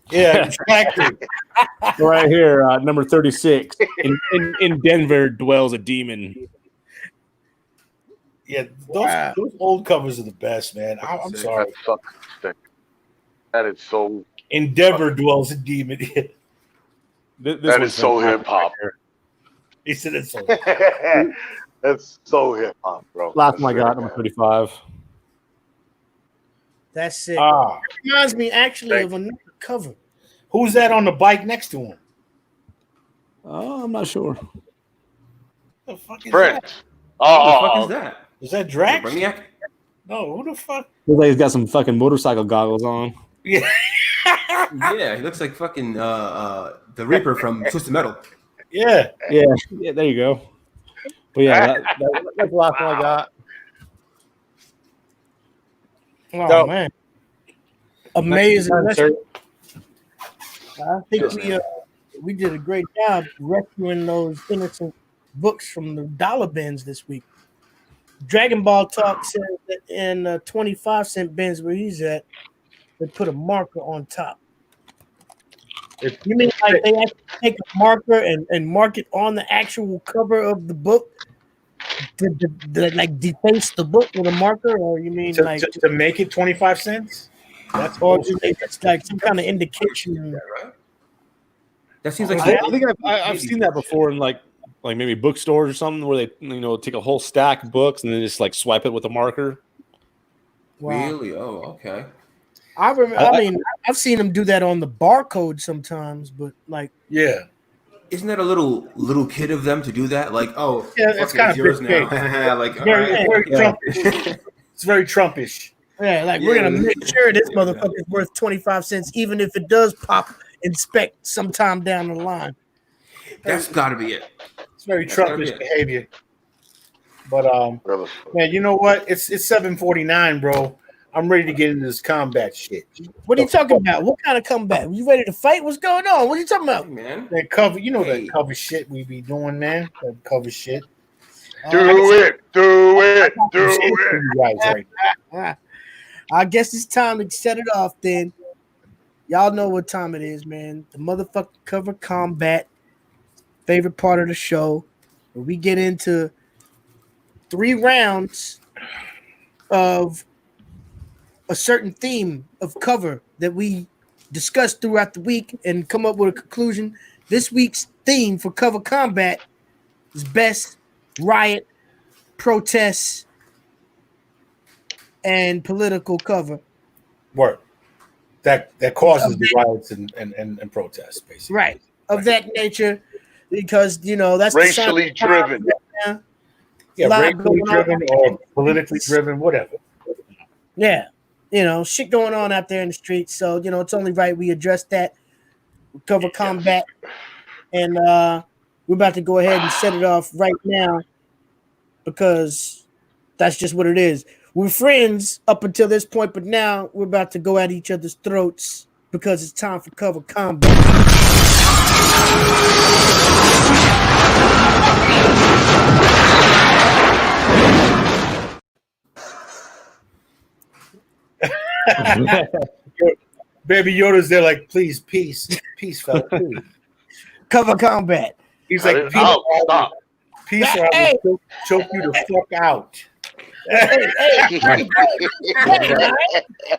Yeah, exactly. Right here, number 36. In Denver dwells a demon. Yeah, Wow. those old covers are the best, man. I'm sorry. That's fucking sick. That is so. Endeavor dwells a demon. This That one's is so fantastic hip hop. right here. He said it's so. That's so hip hop, bro. Last one I got, number 35. That's it. Ah, Reminds me actually of another cover. who's that on the bike next to him? Oh, I'm not sure. The fuck is French. that? What the fuck Oh, is that? Is that Drax? Brainiac? No, who the fuck? Looks like he's got some fucking motorcycle goggles on. Yeah, Yeah, he looks like fucking the Reaper from Twisted Metal. yeah. Yeah, there you go. But yeah, that's the last one I got. Oh Dope. man. Amazing. Nice, sir. I think we did a great job rescuing those innocent books from the dollar bins this week. Dragon Ball Talk says that in 25-cent bins where he's at, they put a marker on top. You mean like they actually take a marker and mark it on the actual cover of the book to like deface the book with a marker, or you mean like, To make it 25 cents? That's or all. do they just like some kind of indication? Right? That seems like I think I've seen that before in like maybe bookstores or something where they take a whole stack of books and then just like swipe it with a marker. Wow. Really? Oh, okay. I remember. I mean, I've seen them do that on the barcode sometimes, but like, Yeah. Isn't that a little kid of them to do that? Like, oh, Yeah, it's fuck it, kind it's of yours big now. Like, It's very, all it's right, very yeah. Trumpish. It's very Trumpish. yeah, like we're gonna make sure this motherfucker is worth 25 cents, even if it does pop inspect sometime down the line. That's got to be it. It's very That's gotta be Trumpish it. behavior. But man, you know what? It's 7:49, bro. I'm ready to get into this combat shit. What are you talking about? What kind of comeback? You ready to fight? What's going on? What are you talking about? Hey, man. That cover, you know Hey. that cover shit we be doing, man. That cover shit. Do it. You guys right. I guess it's time to set it off then. Y'all know what time it is, man. The motherfucking cover combat, favorite part of the show, where we get into 3 rounds of a certain theme of cover that we discuss throughout the week and come up with a conclusion. This week's theme for cover combat is best riot, protests, and political cover. Word. That causes the riots and protests, basically. Right. Of that nature, because, you know, that's Racially driven. Yeah, lot racially going on. driven or politically driven, whatever. Yeah. You know, shit going on out there in the streets. So, you know, it's only right we address that. We cover combat. And we're about to go ahead and set it off right now because that's just what it is. We're friends up until this point, but now we're about to go at each other's throats because it's time for cover combat. Baby Yoda's there like, please, peace, fella, please. Cover combat. He's like, peace, Stop. peace, or I will choke you the fuck out.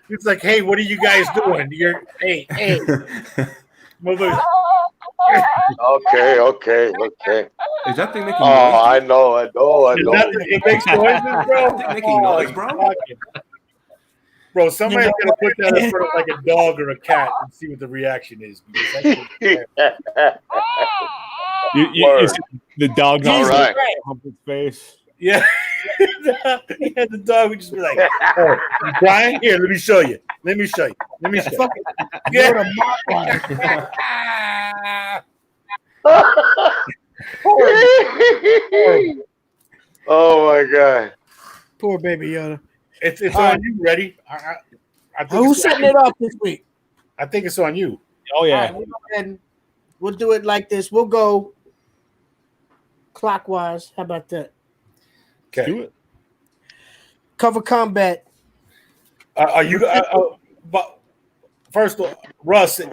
He's like, hey, what are you guys doing? Hey, mother. Okay. Is that thing making Oh, noise? I know. It makes noises, bro. Is that making noise, bro? Bro, somebody's gonna put that in front of like a dog or a cat and see what the reaction is. Because that's you see the dog All right. hump his face. yeah, the dog would just be like, "Oh, you crying? Here, let me show you. Fucking Yeah. Yoda mock line. Oh my god. Poor baby Yoda. It's All on right. you. Ready? I think Who's setting it off this week? I think it's on you. Oh yeah. All right, we'll go ahead and we'll do it like this. We'll go clockwise. How about that? Okay. Do it. Cover combat. Are you? But first, Russ and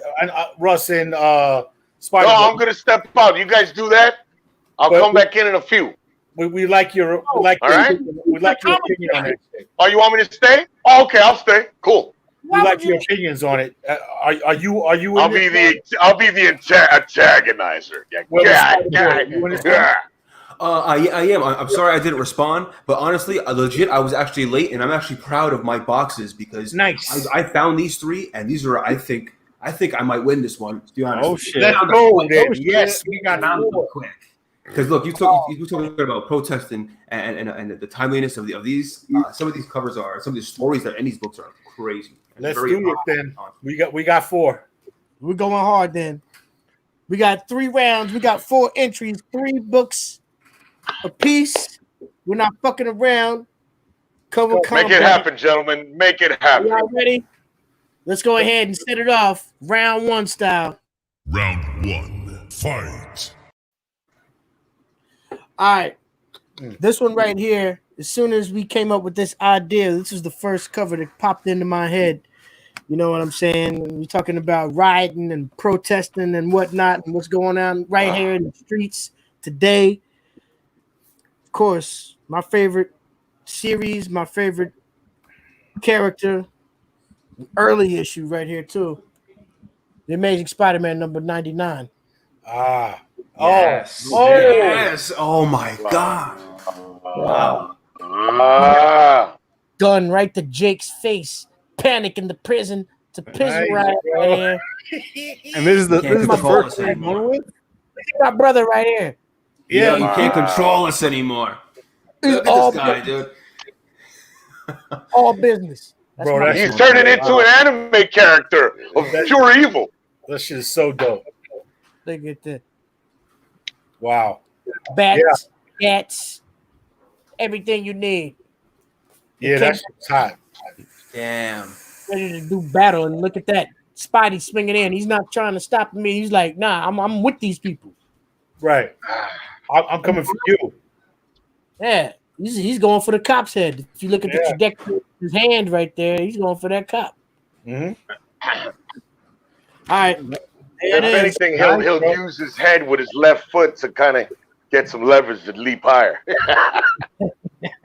Spider. No, I'm gonna step out. You guys do that. I'll But- come back in a few. We like your All right. we like your opinion on it. Oh, you want me to stay? Oh, okay, I'll stay. Cool. We like your opinions on it. Are you? In I'll this be one? the antagonizer. Well, Yeah. you in this one? I am. I'm sorry I didn't respond, but honestly, legit, I was actually late, and I'm actually proud of my boxes because Nice. I found these 3, and these are I think I might win this one. To be honest, Oh shit. Let's go. Then. Oh, shit. Yes, we got found them four. quick. Because look, you talking about protesting and the timeliness of these. Some of these covers are some of the stories that are in these books are crazy. Let's Very do it then. We got 4. We're going hard then. We got 3 rounds. We got 4 entries, 3 books a piece. We're not fucking around. Cover combat. Make it happen, gentlemen. Make it happen. Y'all ready? Let's go ahead and set it off. Round 1 style. Round 1. Fight. All right. This one right here, as soon as we came up with this idea, this was the first cover that popped into my head. You know what I'm saying? We're talking about rioting and protesting and whatnot and what's going on right here in the streets today. Of course, my favorite series, my favorite character, early issue right here too. The Amazing Spider-Man number 99. Ah. Yes. Oh. Yes. Oh my God. Wow. Ah. Gun right to Jake's face. Panic in the prison. It's a prison riot right here. And this is the Can't first control us thing I'm anymore. going with. Look at my brother right here. Yeah, Yeah, you can't control us anymore. He's Look at all this guy, dude. all business. That's Bro, my that's He's turning into an anime character of pure evil. that shit is so dope. Look at that. Wow. Bats, cats, everything you need. Yeah, that shit's hot. Damn. Ready to do battle, and look at that. Spidey swinging in. He's not trying to stop me. He's like, nah, I'm with these people. Right. I'm coming for you. Yeah, he's going for the cop's head. If you look at the trajectory of his hand right there, he's going for that cop. Mm-hmm. All right. If anything, he'll use his head with his left foot to kind of get some leverage to leap higher.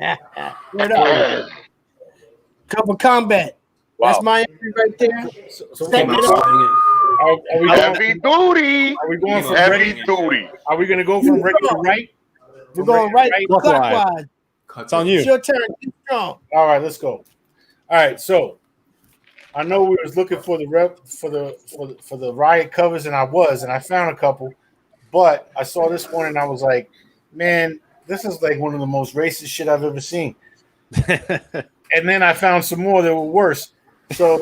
Right up. Couple combat. Wow. That's my entry right there. So Step Came it out up. swinging. are we Heavy duty. Are we going from Heavy regular? duty. Are we gonna go from regular right? We're going right Clockwise. clockwise. It's on you. It's your turn. Keep strong. All right, let's go. All right, so I know we was looking for the riot covers, and I found a couple, but I saw this one and I was like, man, this is like one of the most racist shit I've ever seen. And then I found some more that were worse. So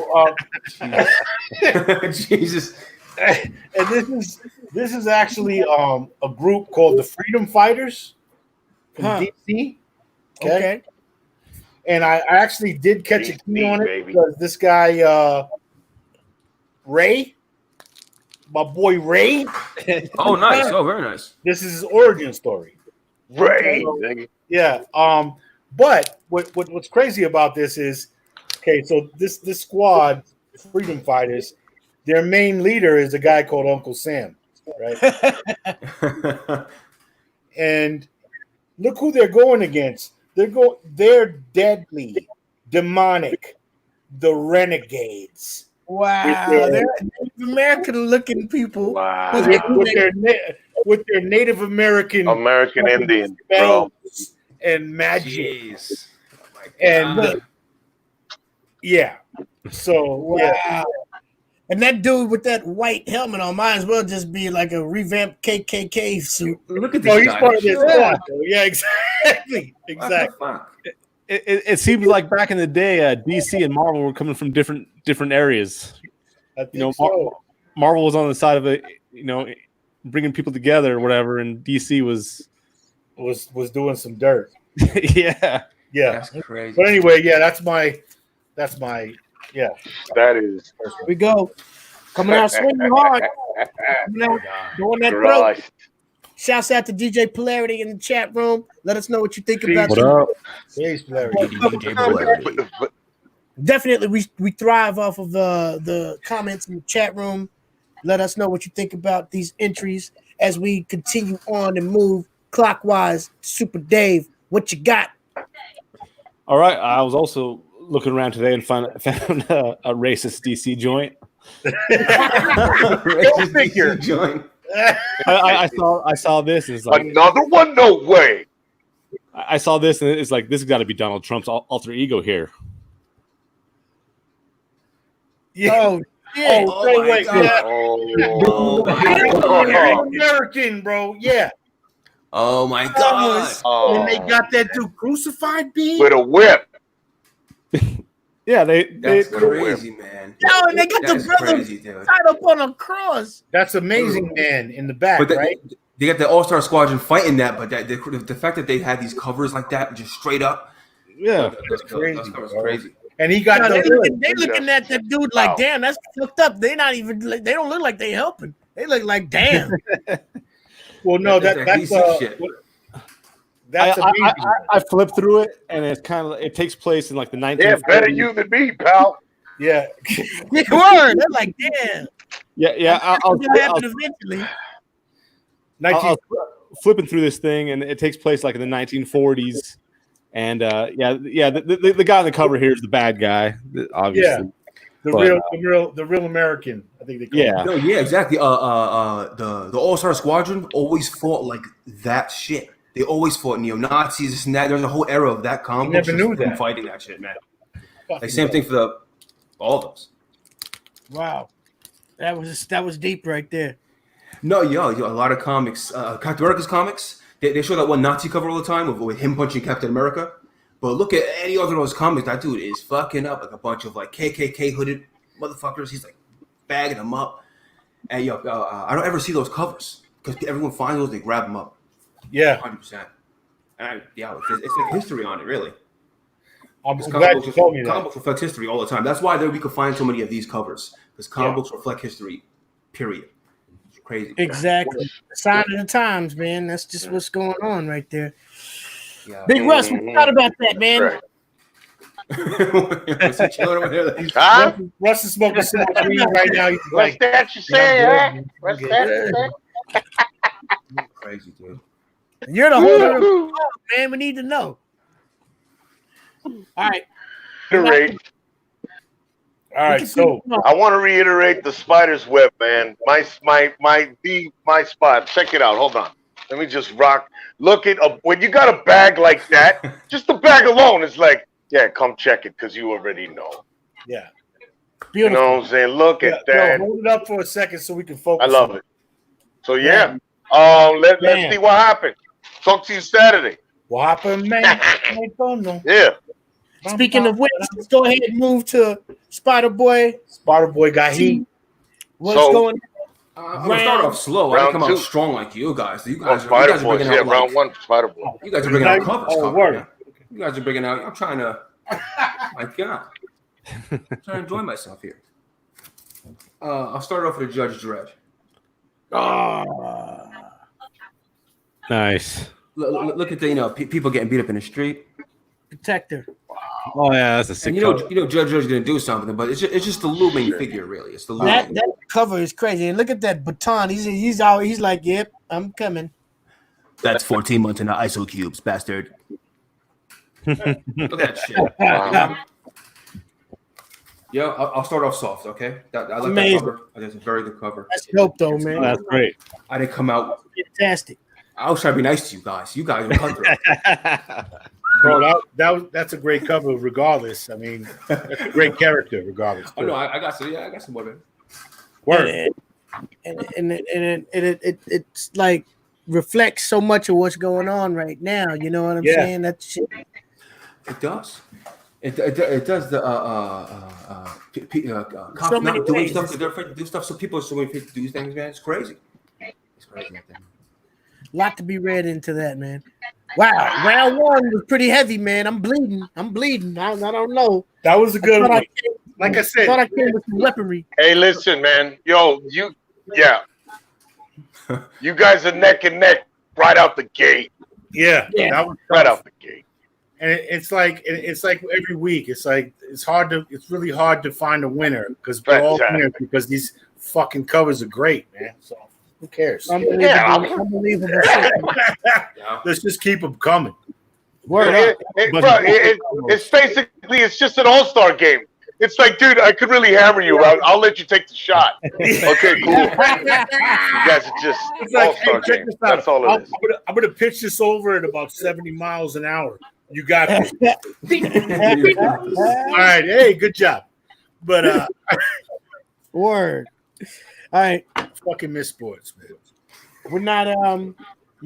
Jesus. and this is actually a group called the Freedom Fighters from DC. Okay. And I actually did catch a key on it baby. because this guy Ray, my boy Ray, Oh, nice. Oh, very nice. this is his origin story. Ray, nigga. Yeah. But what's crazy about this is, okay, so this squad, Freedom Fighters, their main leader is a guy called Uncle Sam, right? And look who they're going against. They're deadly, demonic, the renegades. Wow. They're Native American looking people. Wow. With their Native American Indian, bro. spells and magic. Jeez. Oh my And God. yeah. So yeah. Wow. And that dude with that white helmet on might as well just be like a revamped KKK suit. Look at No, this he's guy. part of their Yeah. squad, though. Yeah, exactly. What the Exactly. fuck? It seems like back in the day, DC and Marvel were coming from different areas. I think You know, so. Marvel was on the side of it, bringing people together or whatever, and DC was, was doing some dirt. yeah. Yeah. That's crazy. But anyway, yeah, that's my yeah. That is Here we go. Coming out swinging hard. Coming out, going that throat. Christ. Shouts out to DJ Polarity in the chat room. Let us know what you think about What it. up? Thanks, Larry. DJ Polarity. Definitely, we thrive off of the comments in the chat room. Let us know what you think about these entries as we continue on and move clockwise. Super Dave, what you got? All right. I was also looking around today and found a racist DC joint. Racist figure. DC joint. I saw this and it's like Another one? No way. I saw this and it's like this has got to be Donald Trump's alter ego here. Yeah. Oh, yeah. Oh, wait, my wait. God. Yeah. Oh, Native American, bro. Yeah. Oh my God. When they got that dude crucified, B. with a whip. Yeah, they That's crazy, man. Yo, and they got That's the brother crazy, dude. tied up on a cross. That's Amazing Man in the back, But right? they got the All-Star Squadron fighting that, but the fact that they had these covers like that, just straight up, yeah. That's crazy, Those covers bro. crazy. And he got Yo, they the looking at that dude like, damn, that's fucked up. They not even. They don't look like they helping. They look like, damn. well, no, That's that's DC shit. that's amazing. I flipped through it and it's kind of it takes place in like the 1940s. Yeah, better you than me, pal. Yeah. Word. They're like, damn. Yeah. I'll happen eventually. flipping through this thing and it takes place like in the 1940s. And the guy on the cover here is the bad guy, obviously. The real American, I think they call Yeah. it. No, yeah, exactly. The All-Star Squadron always fought like that shit. They always fought neo-Nazis, this and that. There's a whole era of that comic. never knew them that. fighting that shit, man. Fucking Like same thing for all of those. Wow, that was deep right there. No, yo, a lot of comics, Captain America's comics, they show that one Nazi cover all the time with him punching Captain America. But look at any other of those comics, that dude is fucking up like a bunch of like KKK hooded motherfuckers. He's like bagging them up. And yo, I don't ever see those covers because everyone finds those, they grab them up. Yeah, 100%. And it's like history on it, really. I'm Because glad you told me comic that. books reflect history all the time. That's why we could find so many of these covers because comic books reflect history. Period. It's crazy. Exactly. Sign of the times, man. That's just what's going on right there. Yeah. Big Russ, what you thought about that, man? Right. Huh? Russ is smoking some weed right now. He's What's like, that you say, huh? What's that you say? Crazy, dude. You're the holder of the ball, man. We need to know. All right. Reiterate. all right, so I want to reiterate the spider's web, man. My spot. Check it out. Hold on. Let me just rock. Look at when you got a bag like that. Just the bag alone is like, yeah, come check it because you already know. yeah, You know what I'm saying? Look at that. Yo, hold it up for a second so we can focus. I love it. So yeah, let's see what happened. Talk to you Saturday. What happened, man? Yeah. Speaking of which, let's go ahead and move to Spider Boy. Spider Boy got heat. What's So- going I'm gonna start off slow. I Round didn't come out two. strong like you guys. You Oh, guys, Spider you guys are Boy. bringing Yeah, out round one, Spider Boy. you guys are bringing out covers. Oh, covers, word. man. You guys are bringing out. I'm trying to. My God, I'm trying to enjoy myself here. I'll start off with a Judge Dredd. Nice. Look at the people getting beat up in the street. Protector? Oh yeah, that's a sick. And you know Judge Dredd's gonna do something, but it's just the looming figure, really. It's the looming. That cover is crazy. And look at that baton. He's out. He's like, yep, I'm coming. That's 14 months in the ISO cubes, bastard. Look at that shit. Yeah, I'll start off soft, okay? I like Amazing. that cover. That's a very good cover. That's dope, though, man. That's great. I didn't come out. Fantastic. I was trying to be nice to you guys. You guys were cutthroat. Bro, that's a great cover regardless. I mean, that's a great character regardless. Oh no, I got some. Yeah, I got some more. Man. Word. And it's like reflects so much of what's going on right now. You know what I'm saying? That shit. It does. It does the cops So many not doing ways. stuff because they're afraid to do stuff. So people are so afraid to do things, man. It's crazy. It's crazy. I think. Lot to be read into that, man. Wow, round one was pretty heavy, man. I'm bleeding. I don't know. That was a good Thought one. I came- Like I thought said, I came with some weaponry. Hey, listen, man. Yo, you guys are neck and neck right out the gate. yeah, that was Right tough. out the gate. And it's like every week. It's like it's really hard to find a winner because we're all Fantastic. winners because these fucking covers are great, man. So who cares? Unbelievable, Yeah. unbelievable shit. Yeah. Let's just keep them coming. Word up. It's just an all-star game. It's like, dude, I could really hammer you. I'll let you take the shot. Okay, cool. You guys are just It's like, all-star hey, check game. this out. That's all it is. I'm gonna pitch this over at about 70 miles an hour. You got this. All right, hey, good job. But Word. All right, fucking miss sports, man. we're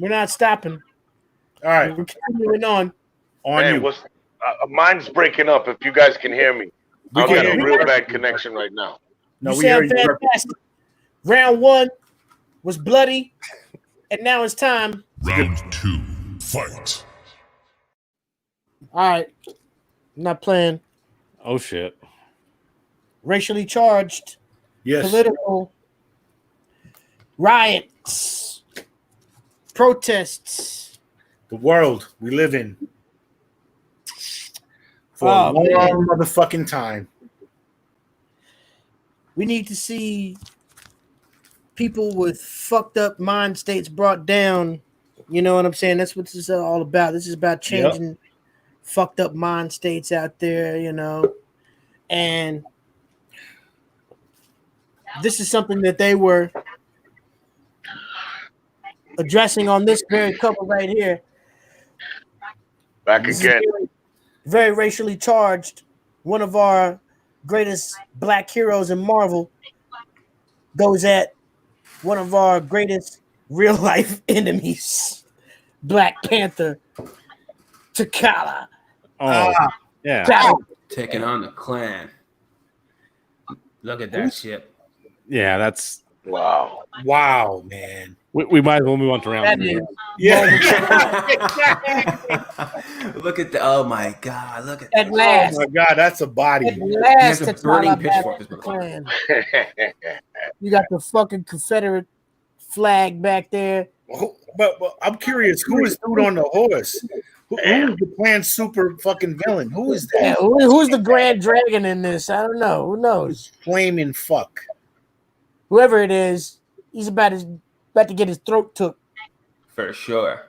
not stopping. All right, We're continuing on. on Man, you. mine's breaking up. If you guys can hear me, We I've can got hear a you. real bad connection right now. No, You we hear sound you perfect. fantastic. Round one was bloody, and now it's time. Round 2. Fight. All right, I'm not playing. Oh shit. Racially charged, Yes. political riots, protests. The world we live in for Oh, a long man. motherfucking time. We need to see people with fucked up mind states brought down. You know what I'm saying? That's what this is all about. This is about changing fucked up mind states out there, you know. And this is something that they were addressing on this very cover right here. Back This is again. very racially charged. One of our greatest black heroes in Marvel goes at one of our greatest real life enemies, Black Panther, T'Challa. Oh, yeah. Taking on the Klan. Look at that shit. Yeah, that's. Wow. Wow, man. We might as well move on to round That three. is Yeah. Look at the. Oh my god! Look at at that. Oh last. my God, that's a body. At last, He has a burning T'Challa back pitchfork, with this the motherfucker. Klan. You got the fucking Confederate flag back there. But I'm curious, who is dude on the horse? Who is the planned super fucking villain? Who is Yeah, that? who's the Grand Dragon in this? I don't know. Who knows? Flaming fuck. Whoever it is, he's about to get his throat took. For sure.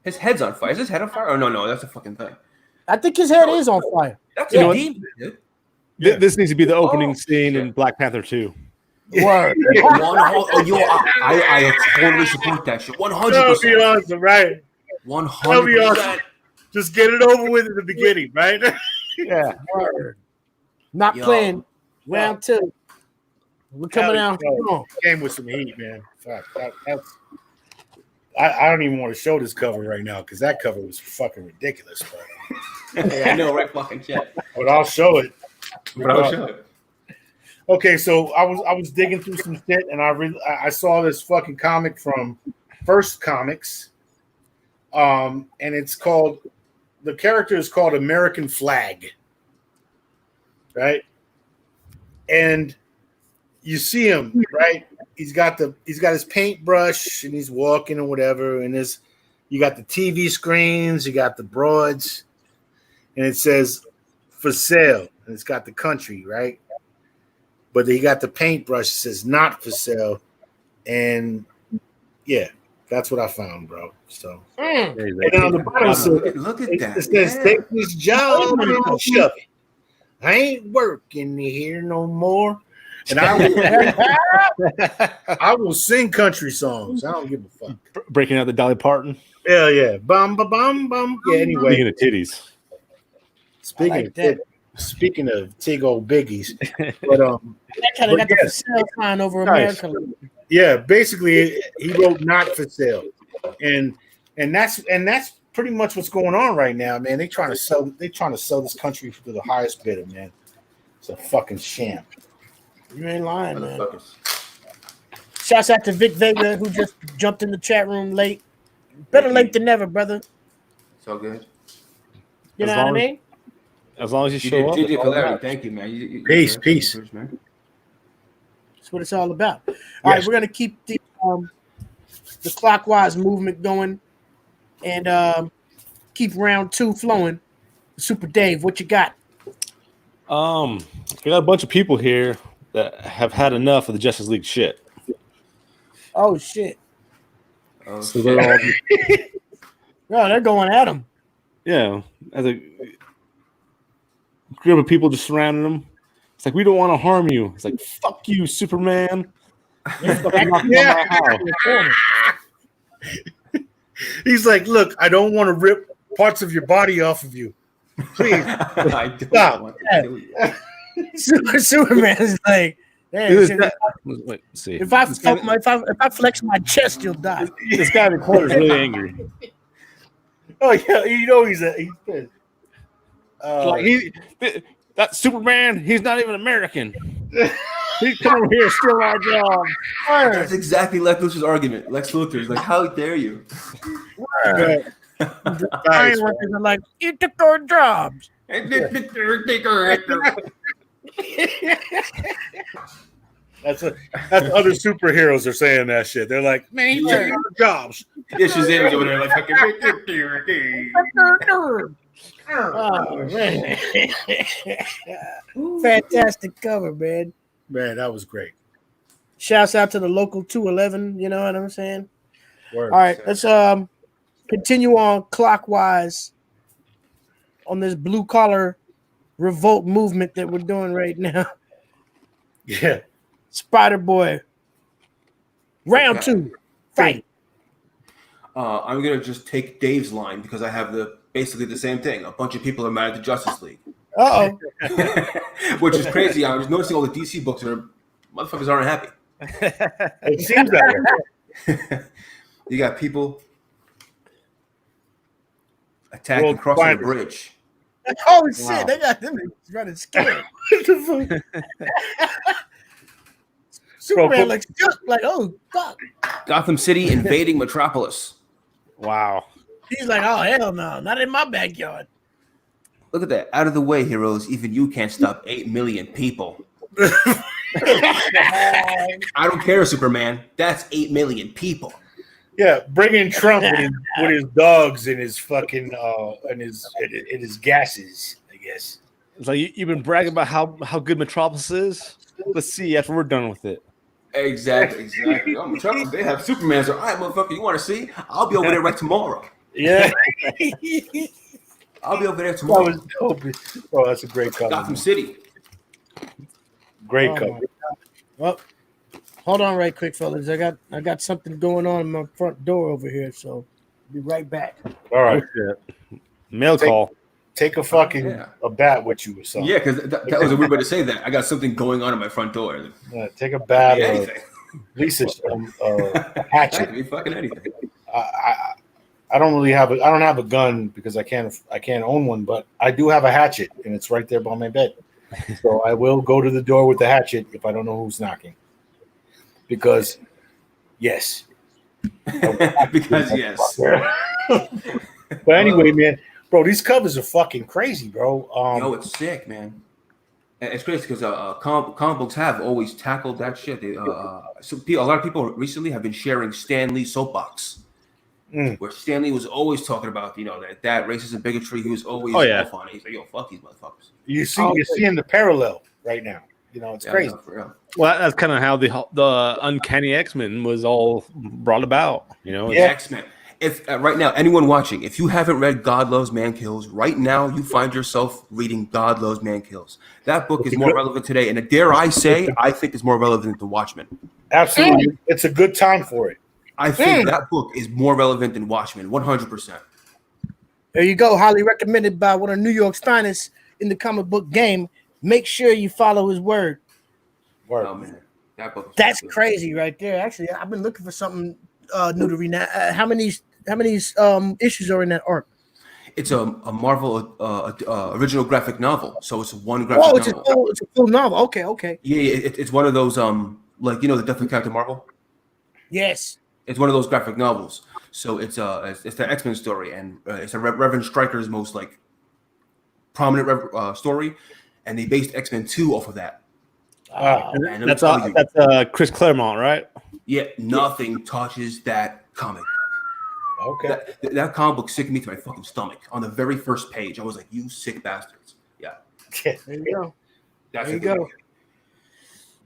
His head's on fire. Is his head on fire? Oh no, that's a fucking thing. I think his head is on fire. That's You know a what? demon, dude. This needs to be the opening scene shit. in Black Panther 2. Word. I totally support that shit. 100%. That'll be awesome, right? 100%. Just get it over with at the beginning, right? Yeah. Word. Not Yo. playing round two. We're coming out. Yo, came with some heat, man. Fuck, that's. I don't even want to show this cover right now because that cover was fucking ridiculous, bro. Yeah, I know, right? Fucking shit. But I'll show it. But I'll show it. Okay, so I was digging through some shit and I saw this fucking comic from First Comics, and it's called, the character is called American Flag, right? And you see him, right? He's got his paintbrush and he's walking or whatever, and you got the TV screens, you got the broads, and it says for sale, and it's got the country, right? But he got the paintbrush that says not for sale, and yeah, that's what I found, bro. So, and then on the bottom, Look at that. it says Yeah. take this job and shove it. I ain't working here no more. And I will sing country songs. I don't give a fuck. Breaking out the Dolly Parton. Hell yeah. Bum, ba, bum, bum. Yeah, anyway. Speaking of titties. Speaking of Tig old biggies. But That kind of got the But for sale sign over Nice. America. yeah, basically he wrote not for sale. And that's pretty much what's going on right now, man. They trying to sell this country to the highest bidder, man. It's a fucking sham. You ain't lying, man. Motherfuckers. Shouts out to Vic Vega who just jumped in the chat room late. Better late than never, brother. So good. You know As what I long as- mean? As long as you You show up. did it's all Larry. right. Thank you, man. Peace. Man. That's what it's all about. All right, Yes. we're gonna keep the clockwise movement going and keep round two flowing. Super Dave, what you got? We got a bunch of people here that have had enough of the Justice League shit. Oh shit! Oh, So they're all, Oh, they're going at him. yeah, as a group of people just surrounding them. It's like, we don't want to harm you. It's like, fuck you, Superman. You fucking knocked me on my house. He's like, look, I don't want to rip parts of your body off of you. Please. I don't Stop. want to kill you. Superman's like, hey, Dude, shit, that- wait, let's see. if I flex my chest, you'll die. This guy in the corner is really angry. Oh yeah, he's pissed. Like that Superman, he's not even American. He's coming here stealing our job. That's exactly Lex Luthor's argument. Lex Luthor is like, how dare you? Iron workers are like, you took our jobs. That's other superheroes are saying that shit. They're like, man, he took our jobs. Yeah, Shazam's over there like fucking. Oh man, fantastic cover, man. Man, that was great. Shouts out to the local 211. You know what I'm saying? Word. All right, let's continue on clockwise on this blue collar revolt movement that we're doing right now. Yeah. Spider Boy, round Okay. two, fight. I'm gonna just take Dave's line because I have basically the same thing. A bunch of people are mad at the Justice League. Uh-oh. Which is crazy. I was noticing all the DC books are motherfuckers aren't happy. It seems that way. You got people attacking, crossing the bridge. Oh shit! They got them running scared. What the fuck? Superman like shook, like oh fuck. Gotham City invading Metropolis. Wow. He's like, oh hell no, not in my backyard. Look at that. Out of the way, heroes. Even you can't stop 8 million people. I don't care, Superman. That's 8 million people. Yeah, bring in Trump with his dogs and his fucking and his gases, I guess. It's like you've been bragging about how good Metropolis is. Let's see after we're done with it. Exactly. Oh, Metropolis, they have Superman. So, all right, motherfucker, you want to see? I'll be over there right tomorrow. Yeah. I'll be over there tomorrow. That was dope. Oh, that's a great cover. Gotham City. Great cover. Well, hold on right quick, fellas. I got something going on in my front door over here, so I'll be right back. All right. Mail call. Take a fucking a bat with you or something. Yeah, because that was a weird way to say that. I got something going on in my front door. Yeah, take a bat or Anything. at least a That hatchet. could be fucking anything. I don't really have I don't have a gun because I can't own one, but I do have a hatchet and it's right there by my bed. So I will go to the door with the hatchet if I don't know who's knocking. Because yes. Because yes. But anyway, man, bro, these covers are fucking crazy, bro. Yo, it's sick, man. And it's crazy because comic books have always tackled that shit. A lot of people recently have been sharing Stan Lee's soapbox, where Stan Lee was always talking about, that racism, bigotry. He was always off on it. He's like, yo, fuck these motherfuckers. You're seeing the parallel right now. It's crazy. For real. Well, that's kind of how the Uncanny X-Men was all brought about. X-Men. If right now, anyone watching, if you haven't read God Loves Man Kills, right now you find yourself reading God Loves Man Kills. That book is more relevant today, and dare I say, I think it's more relevant than Watchmen. Absolutely, it's a good time for it. I think that book is more relevant than Watchmen, 100%. There you go. Highly recommended by one of New York's finest in the comic book game. Make sure you follow his word. Oh man, that book. That's crazy right there. Actually, I've been looking for something new to read now. How many issues are in that arc? It's a Marvel original graphic novel, so it's one graphic novel. It's a full novel. Okay. Yeah, it's one of those the Death of Captain Marvel. Yes. It's one of those graphic novels. So it's the X-Men story, and it's a Reverend Stryker's most prominent story, and they based X-Men 2 off of that. That's Chris Claremont, right? Yeah, nothing touches that comic. Okay. That comic book sickened me to my fucking stomach. On the very first page, I was like, "You sick bastards!" Yeah. There you go. That's there you go.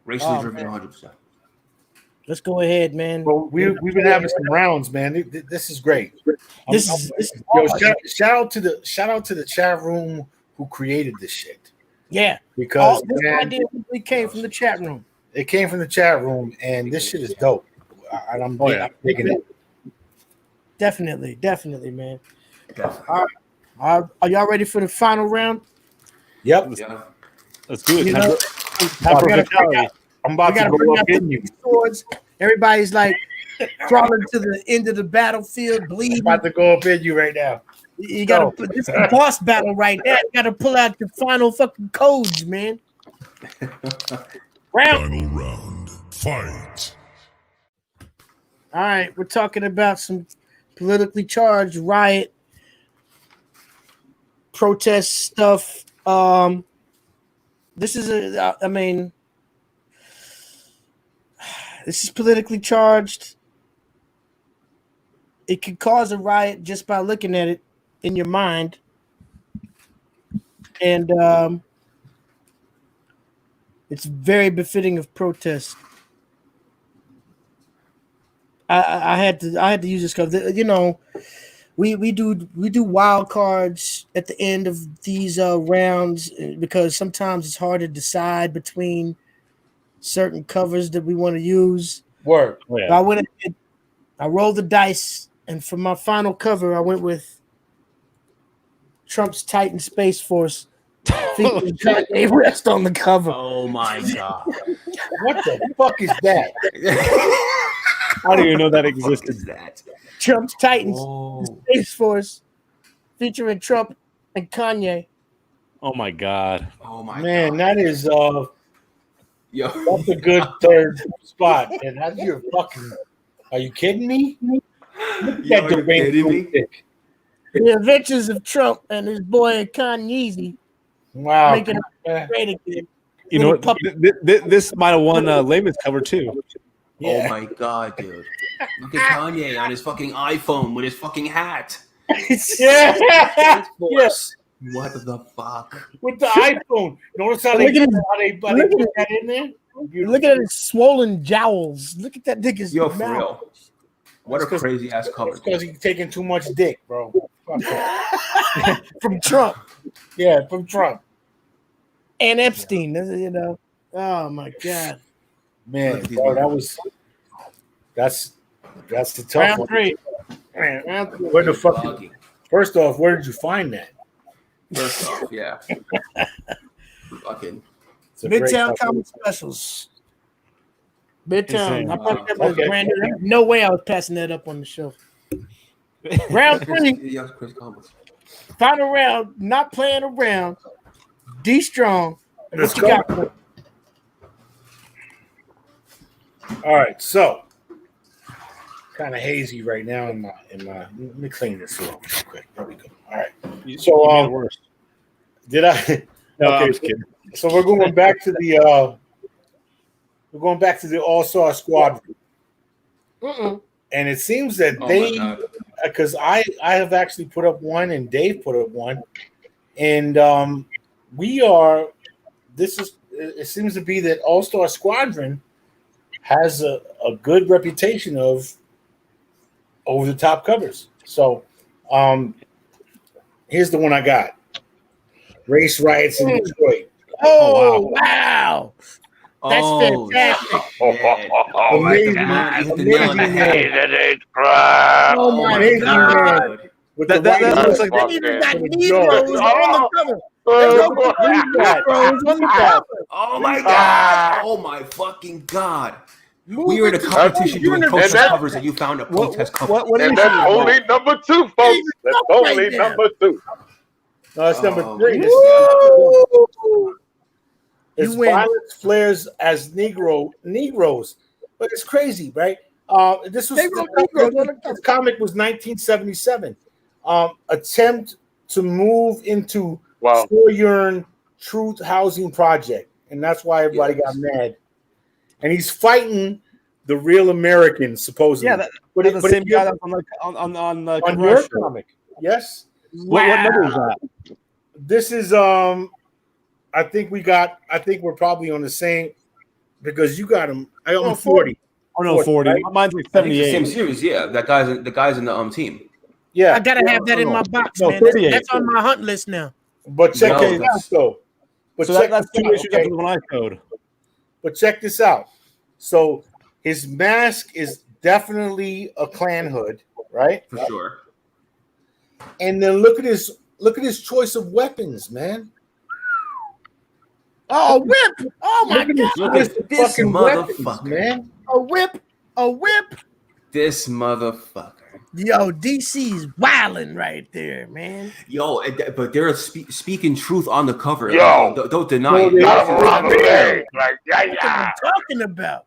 Racially driven, 100%. Let's go ahead, man. Well, we've been having some rounds, man. This is great. This is shout out to the chat room who created this shit. Yeah, because this idea came from the chat room. It came from the chat room, and this shit is dope. I'm digging it. Definitely, man. Definitely. All right. Are y'all ready for the final round? Yep. Let's do it. I'm about to go up in you. Swords. Everybody's like crawling to the end of the battlefield, bleeding. I'm about to go up in you right now. You gotta put this is a boss battle right now. You gotta pull out your final fucking codes, man. Final round. Fight. All right, we're talking about some politically charged riot protest stuff. This is this is politically charged. It could cause a riot just by looking at it in your mind. And it's very befitting of protest. I had to use this because we do wild cards at the end of these rounds because sometimes it's hard to decide between certain covers that we want to use. Word. Oh, yeah. I rolled the dice, and for my final cover, I went with Trump's Titan Space Force featuring Kanye West on the cover. Oh my god. What the fuck is that? I didn't even know that What existed. is that? Trump's Titans, Whoa. Space Force, featuring Trump and Kanye. Oh my god. Oh my Man, god. that is Yo. that's a good third spot. And that's your fucking. Are you kidding me? Look at Yo, that are you Dwayne kidding me? dick. The Adventures of Trump and his boy Kanye Wow. making Yeah. it great again. You know Little what? This might have won Layman's cover too. Oh my god, dude. Look at Kanye on his fucking iPhone with his fucking hat. Yeah. Space Force. What the fuck? With the iPhone. Notice how Look they at his- put that in there? Look at his swollen jowls. Look at that nigga's Yo, for mouth. real. What a crazy ass cover. Because he's taking too much dick, bro. Fuck that. From Trump Yeah, from Trump. and Epstein. You know. Oh my god. Man, Look at these bro, motherfuckers. that's the tough Round one. three. Round three. Where the fuck? Buggy. First off, where did you find that? First off, yeah. Fucking. It's a great Midtown cover. Comic Specials. Midtown. Insane. I thought that was Okay. brand new. There's no way I was passing that up on the show. Round three. Yeah, Chris Comics. Final round. Not playing around. D Strong. Let's What you go. got? For All right, so kind of hazy right now in my. Let me clean this up real quick. There we go. All right. So You made it worse. did I? No, Okay. I'm just kidding. So we're going back to the All Star Squad, and it seems that Oh they, my god. because I have actually put up one and Dave put up one, and we are. This is. It seems to be that All Star Squadron has a good reputation of over the top covers. So, here's the one I got: Race Riots in Detroit. Oh, wow. That's fantastic. shit. Amazing. You hit the nail on the Amazing head. man. Oh my Amazing god. man. With That the looks like They even got Okay. Negroes on the cover. There's no Negroes on the cover. Oh my god. Oh my fucking god. We were in a competition doing protest that- covers and you found a protest cover. What And that's only number 2, folks. That's only number 2. No, it's number Oh, 3. Woo! It's You win. violence flares as Negroes, but it's crazy, right? This was They wrote Negroes on the cover. this comic was 1977. Attempt to move into Wow. Sojourn Truth Housing Project, and that's why everybody got mad. And he's fighting the real Americans, supposedly. Yeah, but that's the same it- guy that's on the on your commercial. comic, yes. What number is that? This is I think we're probably on the same because you got him. I got him 40. Oh no, 40. right? Mine's like I think it's the same 78. series, yeah. That guy's in the team. Yeah, I gotta have that in my box, No, man. That's, 38. that's on my hunt list now. but check No, this out that's- though. But So check that's this two out, issues okay? after the one I code. But check this out. So his mask is definitely a Klan hood, right? For sure. And then look at his choice of weapons, man. Oh, a whip! Oh my Look at his god! Look choice at of this fucking weapons, motherfucker. man. A whip! A whip! This motherfucker. Yo, DC's wilding right there, man. Yo, but they're speaking truth on the cover. Yo. Don't deny No, it. they- Not around the leg. Like, yeah, What are yeah. you talking about?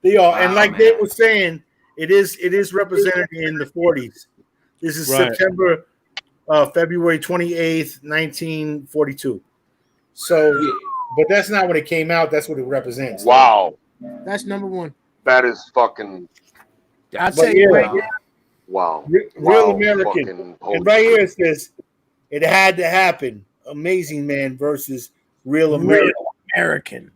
They are, and Wow, like man. Dave was saying, it is represented in the 40s. This is Right. February 28th, 1942. So, Yeah. but that's not when it came out. That's what it represents. Wow. That's number one. That is fucking I'll But tell you yeah, right now. wow. Real Wow, American. fucking And right here it says, it had to happen. Amazing Man versus Real American. Real American.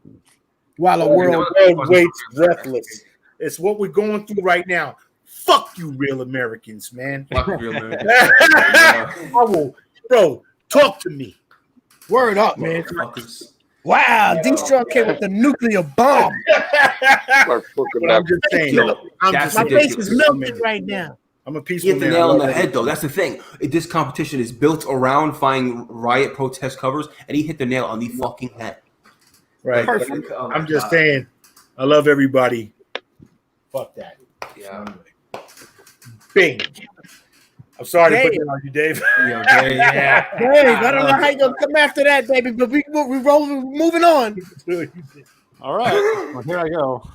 While a The world world waits breathless. It's what we're going through right now. Fuck you, Real Americans, man. Fuck real American. I will, bro, talk to me. word up, man. Motherfuckers. Wow, D Strong came with the nuclear bomb. Like fucking But I'm just saying. Yo, I'm that's just My saying. face is melting right now. I'm a He peaceful hit the man. nail I on love the head, everybody. though. That's the thing. This competition is built around finding riot protest covers, and he hit the nail on the fucking head. Right. Like, But oh my I'm just God. saying, I love everybody. Fuck that. Yeah. Bing. I'm sorry to Dave. put that on you, Dave. Yeah, okay, yeah. Dave, I don't know how you gonna come after that, baby, but we moving on. All right. Well, here I go.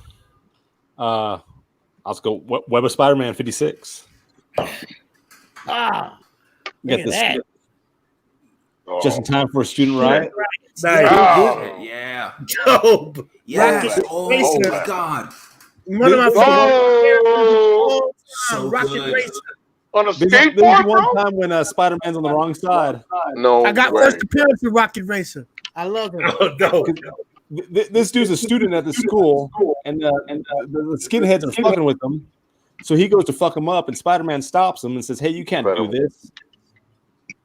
Let's go. Web of Spider-Man 56. Ah, Get look at this that. just in time for a student riot. Nice. Oh. Yeah. Dope. Yes. Rocket Oh Racer. my God. One of my Oh. So Rocket good. Racer. On a This is skateboard, one bro? time when Spider-Man's on the wrong side. No I got way. first appearance with Rocket Racer. I love him. Oh, dope. This dude's a student at the school, and the skinheads are fucking with him. So he goes to fuck him up, and Spider-Man stops him and says, "Hey, you can't do this."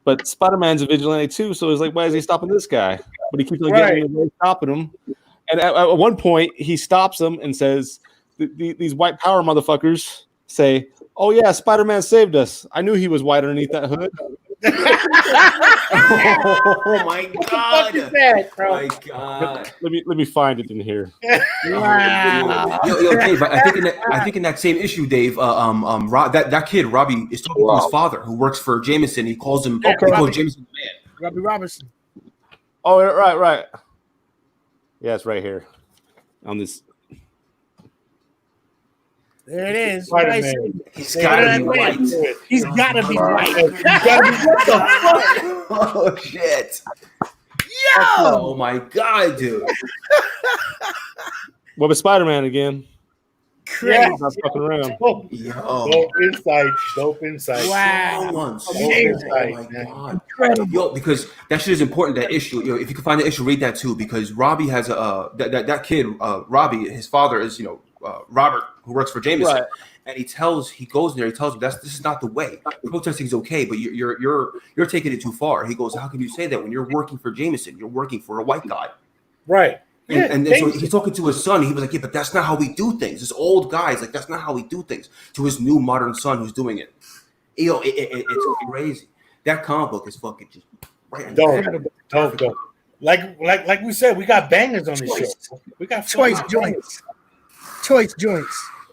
But Spider-Man's a vigilante too, so he's like, "Why is he stopping this guy?" But he keeps on getting in the way, stopping him. And at one point, he stops him and says, "These white power motherfuckers say, oh yeah, Spider-Man saved us. I knew he was white underneath that hood." Oh my God. What is that, Oh bro? my God. Let me find it in here. Wow. Yo, Dave. I think in that same issue, Dave. That kid Robbie is talking to his father, who works for Jameson. He calls him. Okay. He calls Jameson the man. Robbie Robertson. Oh, right. Yeah, it's right here on this. There it is. Spider-Man. Nice. He's gotta be white. He's gotta be white. Oh shit. Yo! Oh my God, dude. What was Spider-Man again? Crazy. Not fucking around. Dope. Yo. Dope insight. Wow. Oh Amazing. my God. Incredible. Yo, because that shit is important. That issue. Yo, if you can find the issue, read that too. Because Robbie has that kid. Robbie, his father is Robert, who works for Jameson, Right. and he goes in there. He tells him this is not the way. Protesting is okay, but you're taking it too far. He goes, how can you say that when you're working for Jameson? You're working for a white guy. Right. And so he's talking to his son. He was like, yeah, but that's not how we do things. This old guy's like, that's not how we do things. To his new modern son who's doing it. Yo, it's crazy. That comic book is fucking just right. Dope. Like we said, we got bangers on this show. We got Choice fucking joints.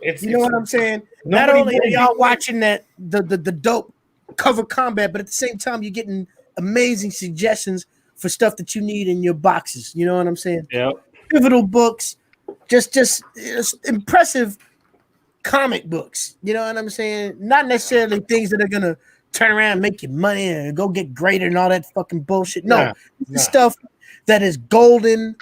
It's, You know what I'm saying? Not nobody only are knows- y'all watching that the dope cover combat, but at the same time you're getting amazing suggestions for stuff that you need in your boxes. You know what I'm saying? Yep. Pivotal books, just impressive comic books. You know what I'm saying? Not necessarily things that are gonna turn around and make you money and go get greater and all that fucking bullshit. No, Nah. stuff that is golden.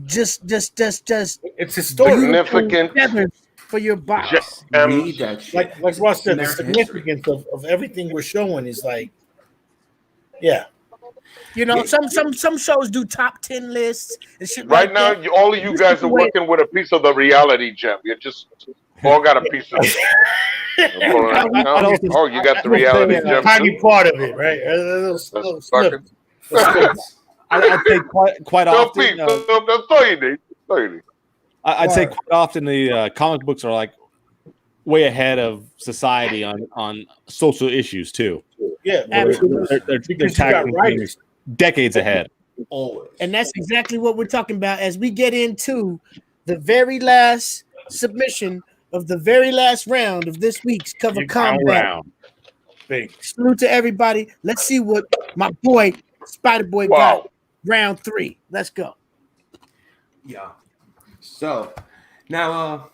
Just it's historic. Significant. feathers for your box. Read that shit. Like Ross said, the American significance of everything we're showing is like, yeah. You know, some shows do top 10 lists and shit. Right like now, that. all of you guys are working with a piece of the reality gem. You just all got a piece of it. Oh, you got the reality A gem tiny too? part of it, right? That's Snip. fucking. I'd say quite No often. piece. That's all you need. That's all you need. I'd say quite often the comic books are like way ahead of society on social issues too. Yeah, Absolutely. They're because you got tackling writers. things decades ahead. Always. And that's exactly what we're talking about as we get into the very last submission of the very last round of this week's cover You count combat. round. Big. Salute to everybody. Let's see what my boy Spider Boy got. Round 3. Let's go. Yeah. So now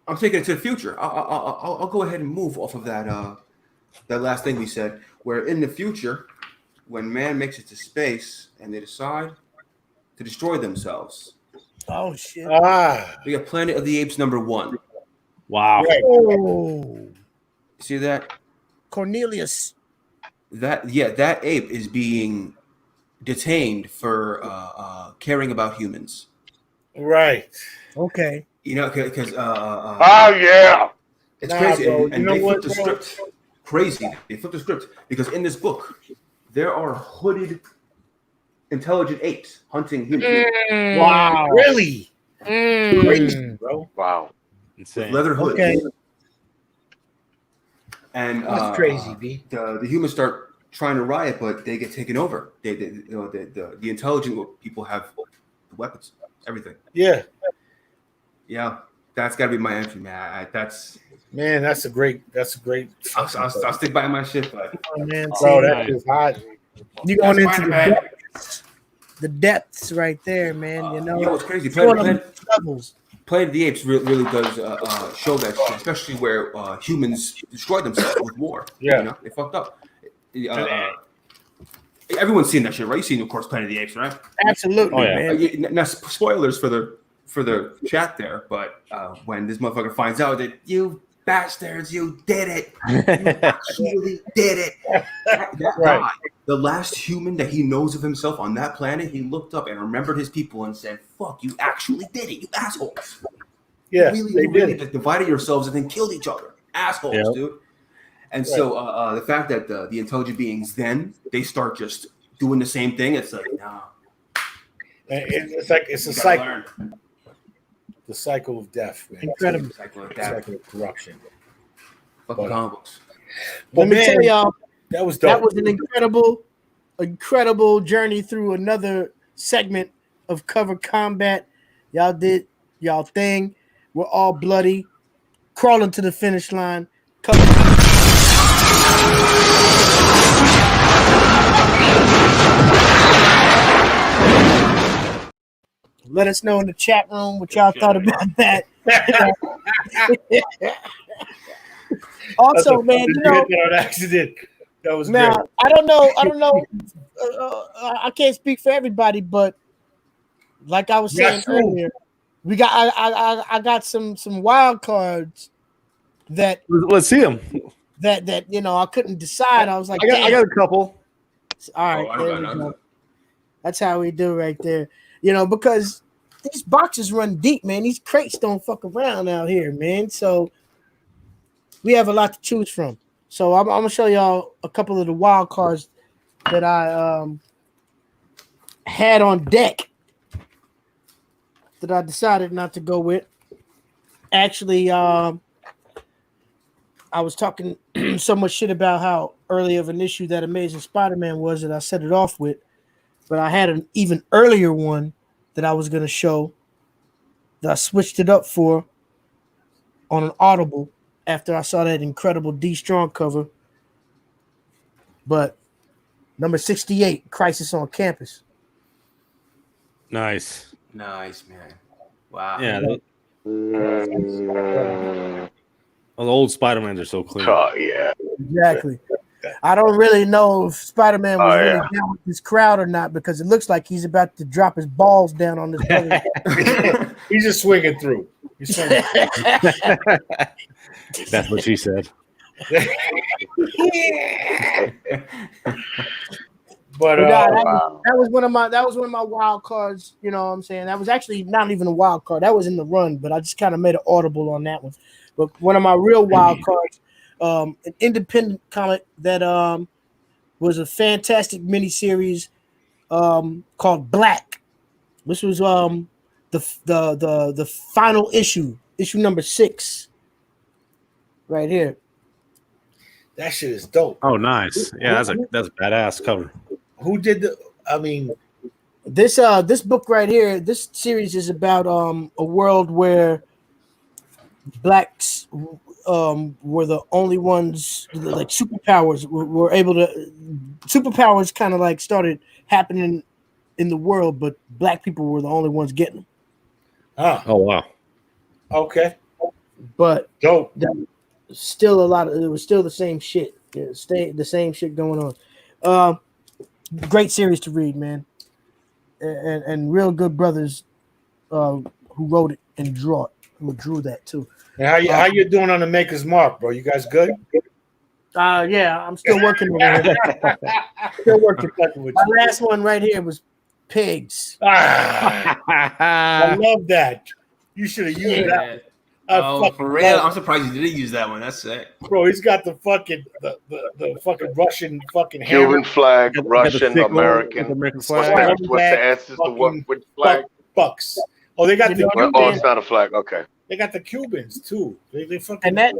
I'm taking it to the future. I'll go ahead and move off of that that last thing we said. Where in the future, when man makes it to space and they decide to destroy themselves, Oh shit. we got Planet of the Apes #1. Wow. Right. Oh, See that? Cornelius. That ape is being detained for caring about humans. Right. Okay. You know, because Oh yeah. it's Nah, crazy. bro, And you know they what, flipped the bro? script. Crazy. They flipped the script because in this book, there are hooded, intelligent apes hunting humans Wow. Really? Mm. Crazy, bro. Wow. with Insane. leather hoods. Okay. and That's crazy, B. The humans start trying to riot, but they get taken over. The intelligent people have the weapons, everything. Yeah, that's got to be my entry, man. That's a great. I'll stick by my shit, but Man, Bro, see, that is hot. you going into Spider-Man. the depths right there, man. You know, Yo, it's crazy. It's one of those levels. Planet of the Apes really does show that shit, especially where humans destroyed themselves with war. Yeah. You know, they fucked up. Everyone's seen that shit, right? You've seen, of course, Planet of the Apes, right? Absolutely, Oh, yeah. man. Now, spoilers for the chat there, but when this motherfucker finds out that you bastards, you did it, you actually did it. That Right. guy, the last human that he knows of himself on that planet, he looked up and remembered his people and said, "Fuck, you actually did it, you assholes." Yeah, you they really did. divided yourselves and then killed each other, assholes, Yep. dude. And so the fact that the intelligent beings then they start just doing the same thing, it's like, nah. It's like it's a you gotta cycle. learn. The cycle of death, man. Incredible. Cycle of The death. cycle of corruption. Fucking comic books. Let me tell y'all, that was dope. that was an incredible journey through another segment of Cover Combat. Y'all did y'all thing. We're all bloody, crawling to the finish line. Let us know in the chat room what y'all thought about that. Also, man, you know, an accident. That was now great. I don't know. I can't speak for everybody, but like I was saying That's true. earlier, we got I got some wild cards that Let's see them. that you know I couldn't decide. I was like, I got a couple. all right, I there don't we know. go. That's how we do right there. You know, because these boxes run deep, man. These crates don't fuck around out here, man. So we have a lot to choose from. So I'm gonna show y'all a couple of the wild cards that I had on deck that I decided not to go with. Actually, I was talking so much shit about how early of an issue that Amazing Spider-Man was that I set it off with, but I had an even earlier one that I was gonna show that I switched it up for on an Audible after I saw that incredible D Strong cover. But number 68, Crisis on Campus. Nice. Nice, man. Wow. Yeah, those old Spider-Mans are so clean. Oh yeah. Exactly. I don't really know if Spider-Man was Oh, really yeah. down with this crowd or not because it looks like he's about to drop his balls down on this brother. He's just swinging through. He's swinging through. That's what she said. But But nah, Wow. that was one of my wild cards. You know what I'm saying? That was actually not even a wild card. That was in the run, but I just kind of made an audible on that one. But one of my real wild cards, an independent comic that was a fantastic miniseries called Black. This was the final issue number 6, right here. that shit is dope. Oh, nice. Yeah, that's a badass cover. Who did the? I mean, This book right here, this series is about a world where blacks were the only ones, like superpowers were able to, superpowers kind of like started happening in the world, but black people were the only ones getting them. Oh, wow. okay, But dope. still it was still the same shit. The same shit going on. Great series to read, man. And real good brothers who wrote it and who drew that too. And how you doing on the Maker's Mark, bro? You guys good? Yeah, I'm still working over here. Still working. With My you. last one right here was pigs. I love that. You should have used that. For real? I'm surprised you didn't use that one. That's sick. Bro, he's got the fucking the fucking Russian fucking Cuban hammer. flag, Got the Russian, sickle, American. got the American What's flag. the answers to what which flag? Bucks. Oh, they got You the know, Oh, Cubans. it's not a flag. Okay. They got the Cubans too. They fucking And that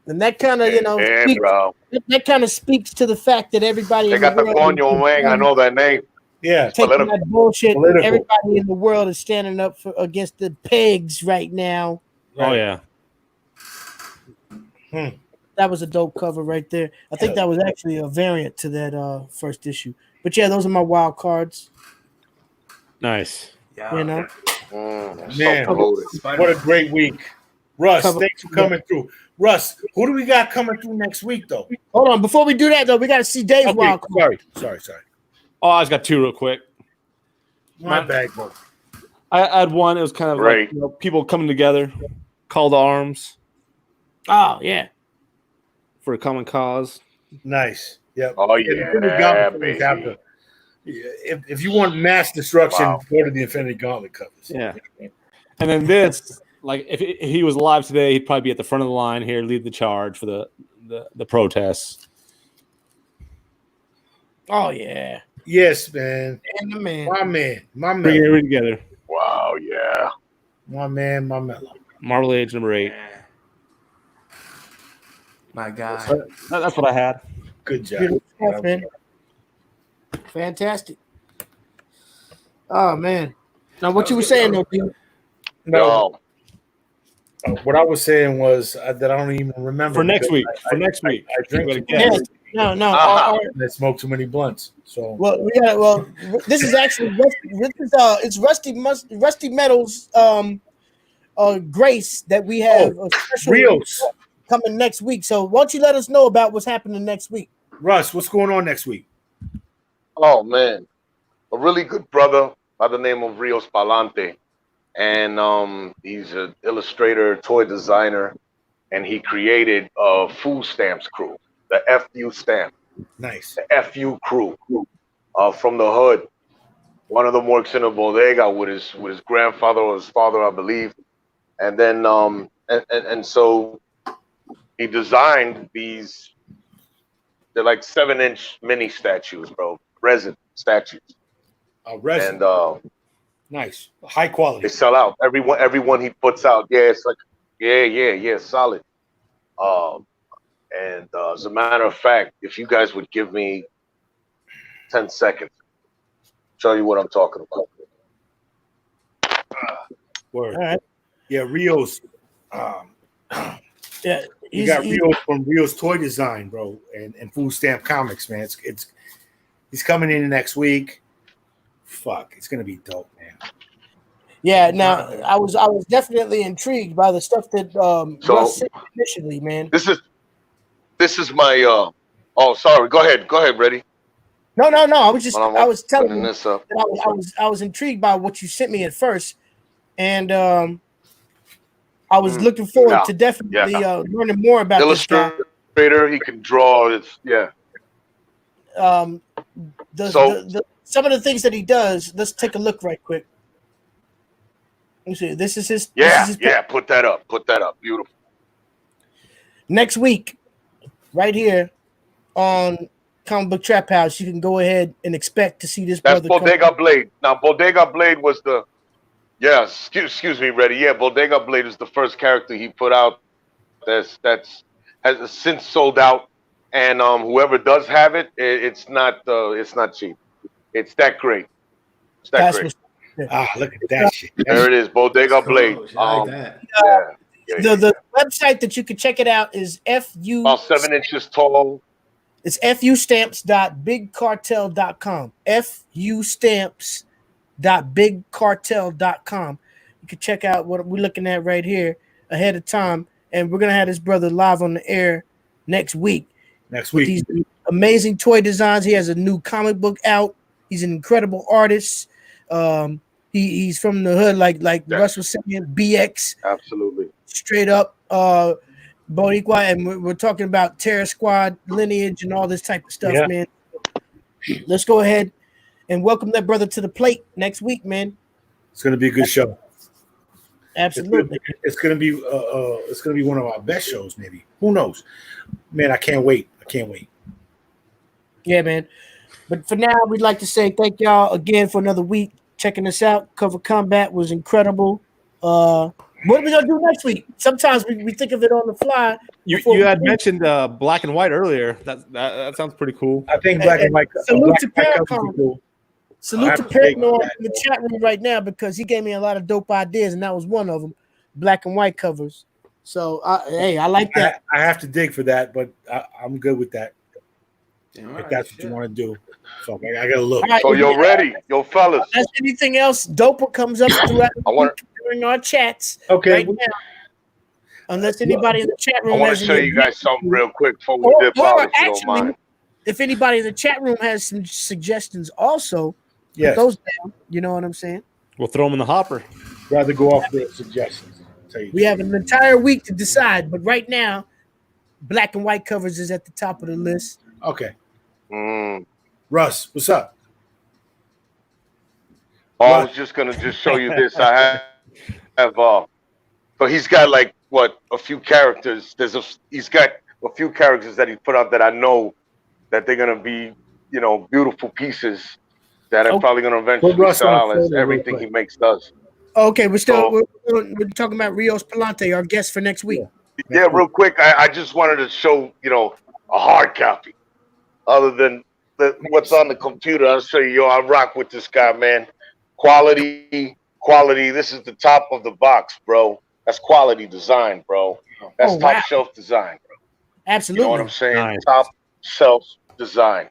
And that kind of, Yeah, bro. that kind of speaks to the fact that everybody They in got the the world Coño Wang. I know that name. Yeah, taking Political. that bullshit. Political. Everybody in the world is standing up against the pigs right now. Oh yeah. That was a dope cover right there. I think that was actually a variant to that first issue. But yeah, those are my wild cards. Nice. Yeah. You know, Man, So promoted. what a great week. Russ, Cover- thanks for coming through. Russ, who do we got coming through next week, though? hold on. Before we do that, though, we got to see Dave's Okay, wild card. sorry. Oh, I just got two real quick. My bag, bro. I had one. It was kind of Right. like people coming together, call to arms Oh yeah, for a common cause. Nice. Yep. Oh, And the yeah, Infinity Gauntlet baby. have to- if you want mass destruction, Wow. go to the Infinity Gauntlet covers. Yeah. And then this, like, if he was alive today, he'd probably be at the front of the line here, lead the charge for the protests. oh yeah, Yes, man. and the man. My Bring man. everybody together. Wow, yeah. My man, my mellow. Marvel Age number 8. My guy. That's what I had. Good job. Beautiful stuff, man. Fantastic. Oh man. Now what you were saying though, dude? No, Yo, what I was saying was that I don't even remember. For next because week. I For next week. I drink Everybody too guess. much No. Uh-huh. and I smoke too many blunts. So Well, we got. Well, this is actually it's Rusty Metal's grace that we have a special Rios. coming next week. So why don't you let us know about what's happening next week? Russ, what's going on next week? oh man, a really good brother by the name of Rios Palante, and he's an illustrator, toy designer, and he created a food stamps crew, the FU stamp, Nice. the FU crew, from the hood. One of them works in a bodega with his grandfather or his father, I believe, and then and so he designed these. They're like 7-inch mini statues, bro, resin statues, Resin. and Nice. High quality. they sell out. Everyone he puts out, yeah, it's like yeah, solid. And as a matter of fact, if you guys would give me 10 seconds, show you what I'm talking about. Word. All right. Yeah, Rios. Yeah, You got Rios from Rios Toy Design, bro, and Food Stamp Comics, man. He's coming in next week. Fuck, it's gonna be dope, man. Yeah. Now I was definitely intrigued by the stuff that Russ said initially, man. This is my oh, sorry, go ahead, ready. No. I was telling Opening you this up. that I was intrigued by what you sent me at first, and I was looking forward to definitely learning more about this guy. Illustrator, he can draw. It's Some of the things that he does. Let's take a look right quick. Let me see. This is his. Put that up. Beautiful. Next week, right here on Comic Book Trap House, you can go ahead and expect to see this That's brother. Bodega Blade. Now, Bodega Blade was the. Yeah, excuse me, Reddy. Yeah, Bodega Blade is the first character he put out. That's has since sold out, and whoever does have it, it's not cheap. It's that great. It's that great. Look at that shit. There it is, Bodega Blade. I like that. The website that you can check it out is FU. About 7 inches tall. It's fustamps.bigcartel.com. fustamps.bigcartel.com. You can check out what we're looking at right here ahead of time, and we're gonna have this brother live on the air next week. These amazing toy designs. He has a new comic book out. He's an incredible artist. He's from the hood, like Russ was saying, BX. Absolutely. Straight up Boricua, and we're talking about Terror Squad lineage and all this type of stuff, man. Let's go ahead and welcome that brother to the plate next week, man. It's gonna be a good show. Absolutely. It's gonna be one of our best shows, maybe. Who knows? Man, I can't wait. Yeah, man. But for now, we'd like to say thank y'all again for another week checking us out. Cover Combat was incredible. What are we gonna do next week? Sometimes we think of it on the fly. You had mentioned black and white earlier. That sounds pretty cool. I think black and white. Salute black to and white covers Paracon. are cool. Salute to Paracon in the chat room right now because he gave me a lot of dope ideas, and that was one of them. Black and white covers. So hey, I like that. I have to dig for that, but I'm good with that. Damn, If that's what you want to do. So I gotta look. All right, So you're ready, yo, fellas. Unless anything else dope comes up throughout the week during our chats. Okay. Right now. Unless anybody in the chat room I want has to show any you guys something real quick before we dip out, if you don't mind. if anybody in the chat room has some suggestions also, Yes. put those down. You know what I'm saying? We'll throw them in the hopper. Rather go off the suggestions. Tell you. We have an entire week to decide, but right now, black and white covers is at the top of the list. Okay. Mm. Russ, what's up? Oh, I was just gonna show you this. I have so he's got like what a few characters. He's got a few characters that he put out that I know that they're gonna be, beautiful pieces that are probably gonna eventually sell as everything he makes does. Okay, we're talking about Rios Palante, our guest for next week. Yeah, real quick, I just wanted to show a hard copy. Other than what's on the computer, I'll show you. I rock with this guy, man. Quality. This is the top of the box, bro. That's quality design, bro. That's top shelf design, bro. Absolutely. You know what I'm saying? Nice. Top shelf design.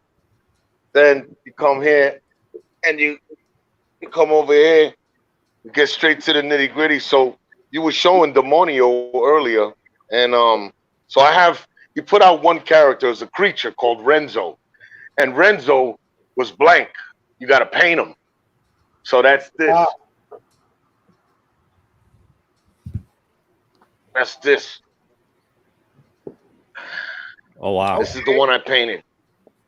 Then you come here and you come over here, you get straight to the nitty gritty. So you were showing Demonio earlier, and so he put out one character as a creature called Renzo, and Renzo was blank. You got to paint him. So that's this. Wow. That's this. Oh wow! This is the one I painted.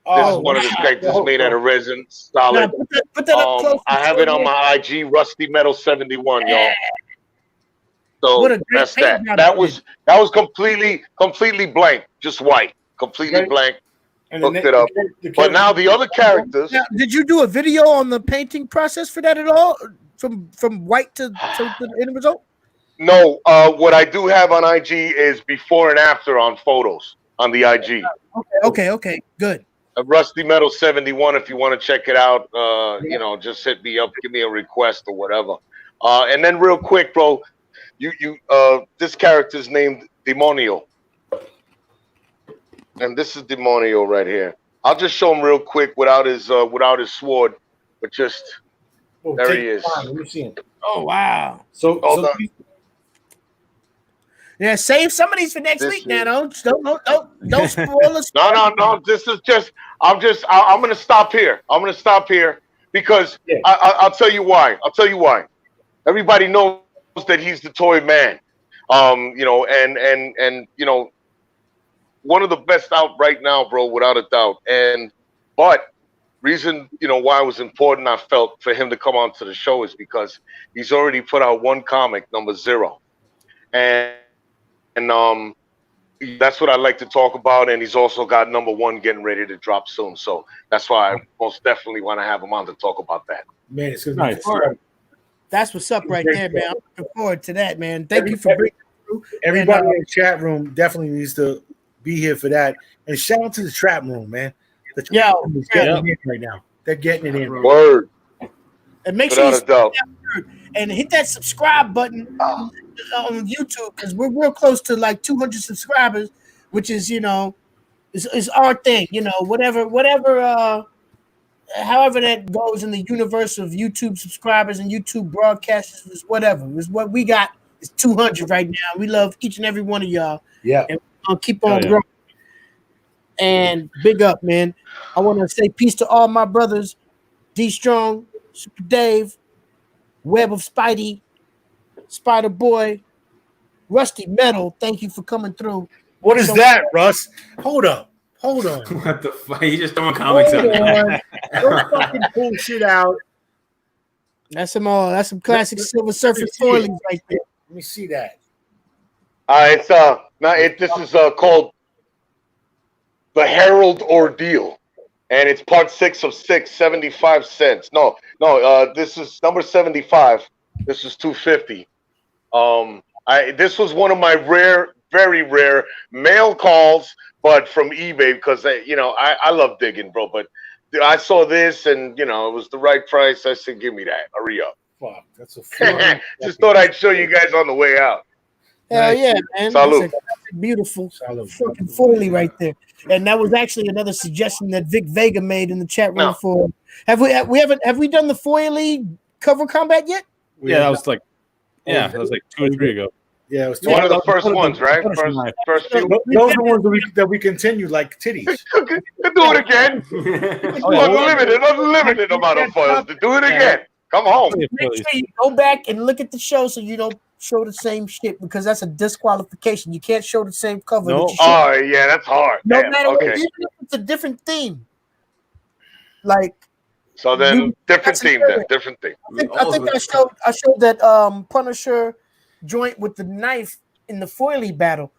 Oh, This is one of the characters made out of resin, solid. Put that up close. I have it on my IG, Rusty Metal 71, y'all. So What a great that's that. paint job That you was completely blank, just white, completely blank. Hooked it up. But now the other characters. Now, did you do a video on the painting process for that at all? From white to the end result? No, what I do have on IG is before and after on photos on the IG. Okay, good. Rusty Metal 71. If you want to check it out, just hit me up, give me a request or whatever. And then real quick, bro, this character's named Demonio, and this is Demonio right here. I'll just show him real quick without his sword, but just there he is. Let me see him. Oh wow. So Yeah, save some of these for next week now. Don't spoil us. No. This is just. I'm gonna stop here. Because I'll tell you why. Everybody knows that he's the toy man. And one of the best out right now, bro, without a doubt. But reason why it was important, I felt, for him to come onto the show is because he's already put out one comic, number 0, and that's what I like to talk about. And he's also got number 1 getting ready to drop soon. So that's why I most definitely want to have him on to talk about that. man, it's Nice. That's what's up right there, man. I'm looking forward to that, man. Thank you for bringing it through. everybody in the chat room definitely needs to be here for that. And shout out to the trap room, man. The trap room is getting it in right now. They're getting it in. Word. And make sure Without you a doubt. and hit that subscribe button on YouTube because we're real close to like 200 subscribers, which is is our thing. Whatever however that goes in the universe of YouTube subscribers and YouTube broadcasters is whatever. Is what we got is 200 right now. We love each and every one of y'all. Yeah. And we'll keep on growing. And big up, man. I want to say peace to all my brothers, D Strong, Super Dave, Web of Spidey, Spider Boy, Rusty Metal. Thank you for coming through. What is that, Russ? Hold up. Hold on. What the fuck? You just throwing comics out there. Don't fucking pull shit out. That's some classic Silver Surfer spoilings right there. Let me see that. This is called The Herald Ordeal, and it's part 6 of 6, 75 cents. No, this is number 75. This is $2.50. This was one of my very rare mail calls, but from eBay because I love digging, bro. But I saw this and it was the right price. I said, give me that. Hurry up. Fuck, that's a Just thought I'd show you guys on the way out. Hell yeah, man. Salute. That's a beautiful Salute. fucking foily right there. And that was actually another suggestion that Vic Vega made in the chat room No. for. Have we done the foily cover combat yet? Yeah, that was like 2 or 3 ago. Yeah, it was One of the first one of the ones, right? first ones. First few. those are the ones that we continued like titties. Do it again. Unlimited amount of files. To do it again. Come home. Make sure you go back and look at the show so you don't show the same shit because that's a disqualification. You can't show the same cover. No. That you show. Oh yeah, that's hard. No Damn, matter what, okay. even if it's a different theme. Like So then different theme then. Different theme. I think I showed that Punisher joint with the knife in the foily battle.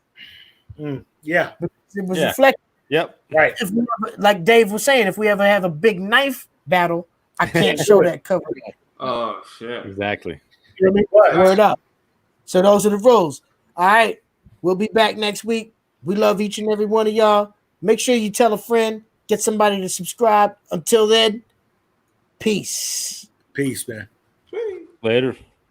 Yeah, It was Yeah. reflected. Yep. right. If we ever, like Dave was saying, if we ever have a big knife battle, I can't show that cover. Oh shit! Exactly. You know what? Word up. So those are the rules. All right. We'll be back next week. We love each and every one of y'all. Make sure you tell a friend, get somebody to subscribe. Until then, peace. Peace, man. Later.